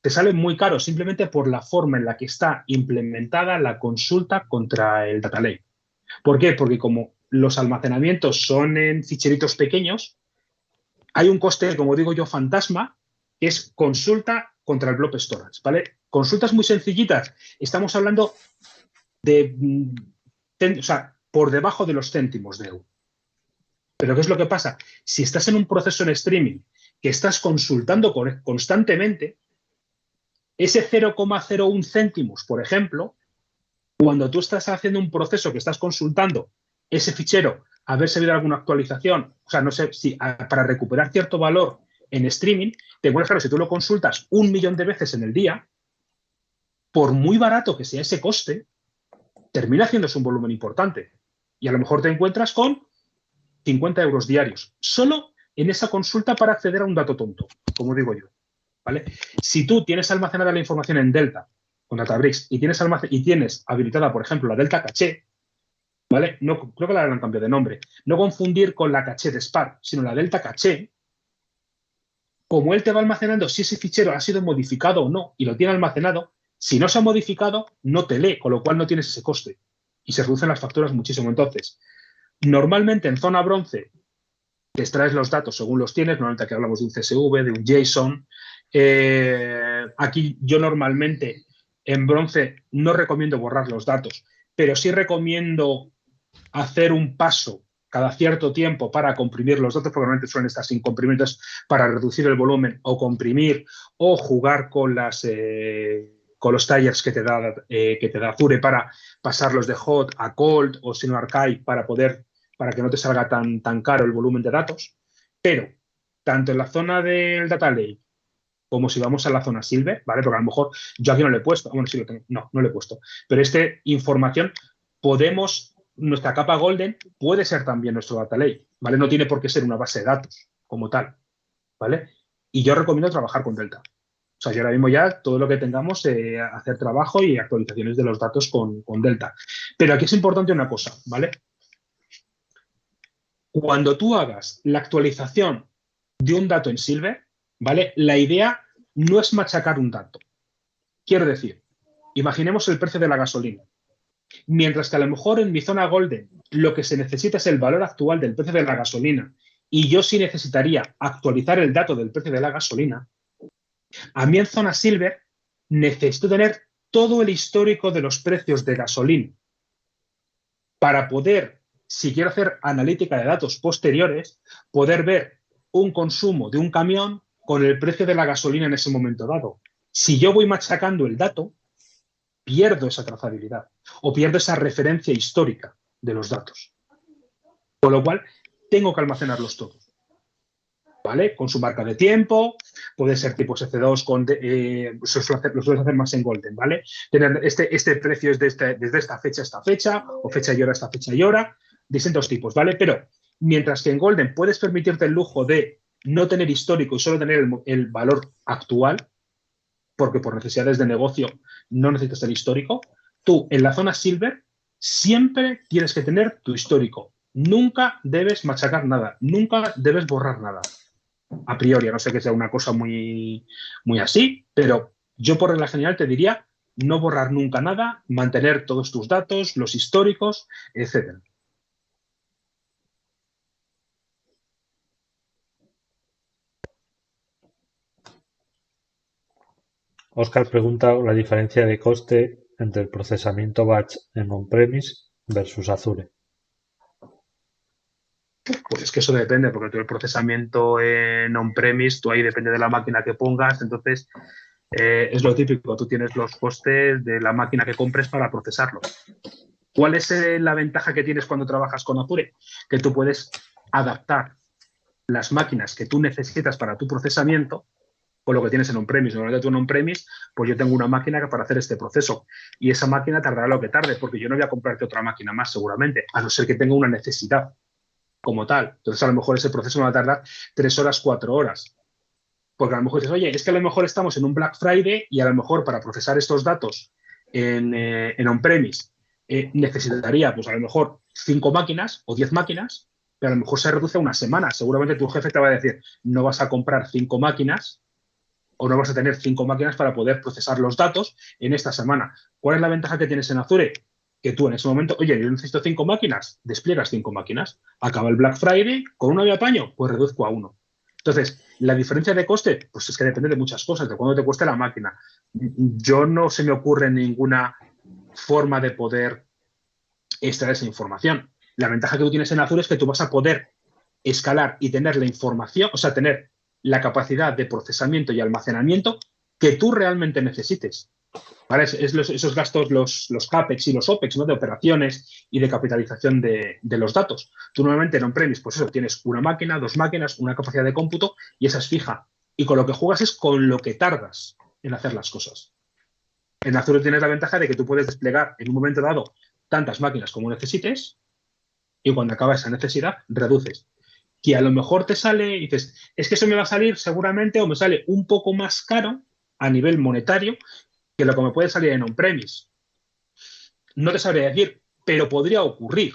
te sale muy caro simplemente por la forma en la que está implementada la consulta contra el data lake. ¿Por qué? Porque como los almacenamientos son en ficheritos pequeños, hay un coste, como digo yo, fantasma, que es consulta contra el blob storage, ¿vale? Consultas muy sencillitas. Estamos hablando de, o sea, por debajo de los céntimos de euro. Pero ¿qué es lo que pasa? Si estás en un proceso en streaming que estás consultando constantemente, ese 0,01 céntimos, por ejemplo, cuando tú estás haciendo un proceso que estás consultando ese fichero a ver si ha habido alguna actualización, o sea, no sé si para recuperar cierto valor en streaming, te encuentras claro, si tú lo consultas 1 millón de veces en el día, por muy barato que sea ese coste, termina haciéndose un volumen importante. Y a lo mejor te encuentras con 50 euros diarios, solo en esa consulta para acceder a un dato tonto, como digo yo. ¿Vale? Si tú tienes almacenada la información en Delta con Databricks y tienes habilitada, por ejemplo, la Delta Caché, ¿vale? No, creo que la han cambiado de nombre. No confundir con la caché de Spark, sino la Delta Caché. Como él te va almacenando si ese fichero ha sido modificado o no y lo tiene almacenado, si no se ha modificado, no te lee, con lo cual no tienes ese coste. Y se reducen las facturas muchísimo. Entonces, normalmente en zona bronce te extraes los datos según los tienes, normalmente aquí hablamos de un CSV, de un JSON. Aquí yo normalmente en bronce no recomiendo borrar los datos, pero sí recomiendo hacer un paso cada cierto tiempo para comprimir los datos, porque normalmente suelen estar sin comprimir, entonces para reducir el volumen o comprimir o jugar con los tires que te da Azure para pasarlos de hot a cold o sino archive para que no te salga tan caro el volumen de datos. Pero tanto en la zona del data lake como si vamos a la zona silver, ¿vale? Porque a lo mejor yo aquí no le he puesto, bueno, sí lo tengo, no le he puesto, pero esta información nuestra capa golden puede ser también nuestro data lake, ¿vale? No tiene por qué ser una base de datos como tal, ¿vale? Y yo recomiendo trabajar con Delta. O sea, yo ahora mismo ya todo lo que tengamos, hacer trabajo y actualizaciones de los datos con Delta. Pero aquí es importante una cosa, ¿vale? Cuando tú hagas la actualización de un dato en Silver, ¿vale? La idea no es machacar un dato. Quiero decir, imaginemos el precio de la gasolina. Mientras que a lo mejor en mi zona golden lo que se necesita es el valor actual del precio de la gasolina y yo sí necesitaría actualizar el dato del precio de la gasolina, a mí en zona silver necesito tener todo el histórico de los precios de gasolina para poder, si quiero hacer analítica de datos posteriores, poder ver un consumo de un camión con el precio de la gasolina en ese momento dado. Si yo voy machacando el dato, pierdo esa trazabilidad o pierdo esa referencia histórica de los datos. Con lo cual, tengo que almacenarlos todos. ¿Vale? Con su marca de tiempo, puede ser tipo S2, lo sueles hacer más en Golden, ¿vale? Tener este precio es desde esta fecha a esta fecha, o fecha y hora a esta fecha y hora, distintos tipos, ¿vale? Pero mientras que en Golden puedes permitirte el lujo de no tener histórico y solo tener el valor actual, porque por necesidades de negocio no necesitas el histórico, tú en la zona Silver siempre tienes que tener tu histórico Nunca debes machacar nada, nunca debes borrar nada. A priori, a no ser que sea una cosa muy, muy así, pero yo por regla general te diría no borrar nunca nada, mantener todos tus datos, los históricos, etcétera. Oscar pregunta la diferencia de coste entre el procesamiento batch en on-premise versus Azure. Pues es que eso depende, porque tú el procesamiento en on-premise, tú ahí depende de la máquina que pongas, entonces es lo típico, tú tienes los costes de la máquina que compres para procesarlo. ¿Cuál es la ventaja que tienes cuando trabajas con Azure? Que tú puedes adaptar las máquinas que tú necesitas para tu procesamiento con lo que tienes en on-premise. Normalmente tú en on-premise, pues yo tengo una máquina para hacer este proceso y esa máquina tardará lo que tarde, porque yo no voy a comprarte otra máquina más seguramente, a no ser que tenga una necesidad como tal. Entonces a lo mejor ese proceso me va a tardar 3 horas, 4 horas. Porque a lo mejor dices, oye, es que a lo mejor estamos en un Black Friday y a lo mejor para procesar estos datos en on-premise necesitaría, pues a lo mejor 5 máquinas o 10 máquinas, pero a lo mejor se reduce a una semana. Seguramente tu jefe te va a decir, no vas a comprar 5 máquinas o no vas a tener 5 máquinas para poder procesar los datos en esta semana. ¿Cuál es la ventaja que tienes en Azure? Que tú en ese momento, oye, yo necesito 5 máquinas, despliegas 5 máquinas. Acaba el Black Friday, con uno de apaño, pues reduzco a uno. Entonces, la diferencia de coste, pues es que depende de muchas cosas, de cuánto te cueste la máquina. Yo no se me ocurre ninguna forma de poder extraer esa información. La ventaja que tú tienes en Azure es que tú vas a poder escalar y tener la información, o sea, tener la capacidad de procesamiento y almacenamiento que tú realmente necesites. ¿Vale? Esos gastos, los CAPEX y los OPEX, ¿no? De operaciones y de capitalización de los datos. Tú normalmente en on-premise, pues eso, tienes una máquina, 2 máquinas, una capacidad de cómputo y esa es fija. Y con lo que juegas es con lo que tardas en hacer las cosas. En Azure tienes la ventaja de que tú puedes desplegar en un momento dado tantas máquinas como necesites y cuando acaba esa necesidad, reduces. Que a lo mejor te sale y dices, es que eso me va a salir seguramente o me sale un poco más caro a nivel monetario que lo que me puede salir en on-premise. No te sabría decir, pero podría ocurrir.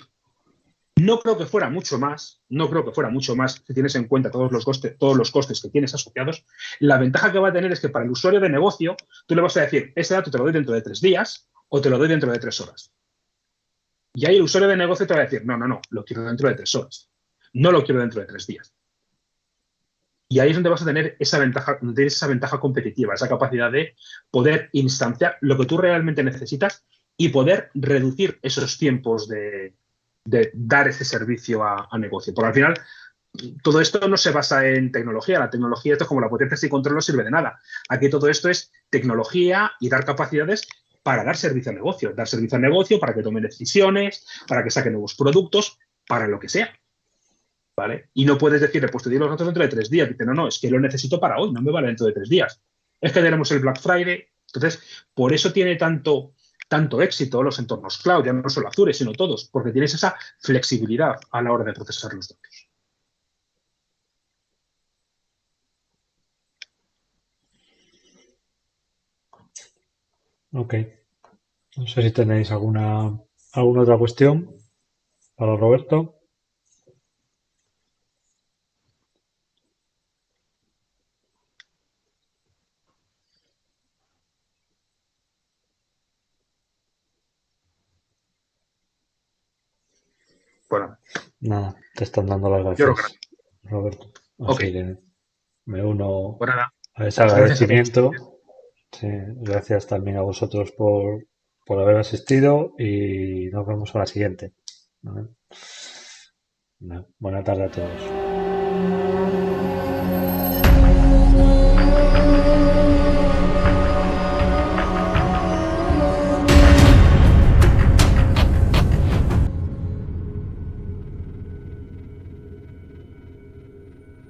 No creo que fuera mucho más, no creo que fuera mucho más si tienes en cuenta todos los costes que tienes asociados. La ventaja que va a tener es que para el usuario de negocio, tú le vas a decir, este dato te lo doy dentro de 3 días o te lo doy dentro de 3 horas. Y ahí el usuario de negocio te va a decir, no, lo quiero dentro de 3 horas. No lo quiero dentro de 3 días. Y ahí es donde vas a tener esa ventaja competitiva, esa capacidad de poder instanciar lo que tú realmente necesitas y poder reducir esos tiempos de dar ese servicio a negocio. Porque al final, todo esto no se basa en tecnología. La tecnología, esto es como la potencia sin control, no sirve de nada. Aquí todo esto es tecnología y dar capacidades para dar servicio al negocio. Dar servicio al negocio para que tome decisiones, para que saque nuevos productos, para lo que sea. ¿Vale? Y no puedes decirle, pues te doy los datos dentro de 3 días. Dice, no, es que lo necesito para hoy, no me vale dentro de 3 días. Es que tenemos el Black Friday. Entonces, por eso tiene tanto éxito los entornos cloud, ya no solo Azure, sino todos, porque tienes esa flexibilidad a la hora de procesar los datos. Ok. No sé si tenéis alguna otra cuestión para Roberto. Bueno, Nada, te están dando las yo creo que gracias, Roberto. ok, Así que me uno pues nada, a ese muchas gracias a todos. agradecimiento. Sí, gracias también a vosotros por haber asistido y nos vemos a la siguiente. ¿Vale? Buena tarde a todos.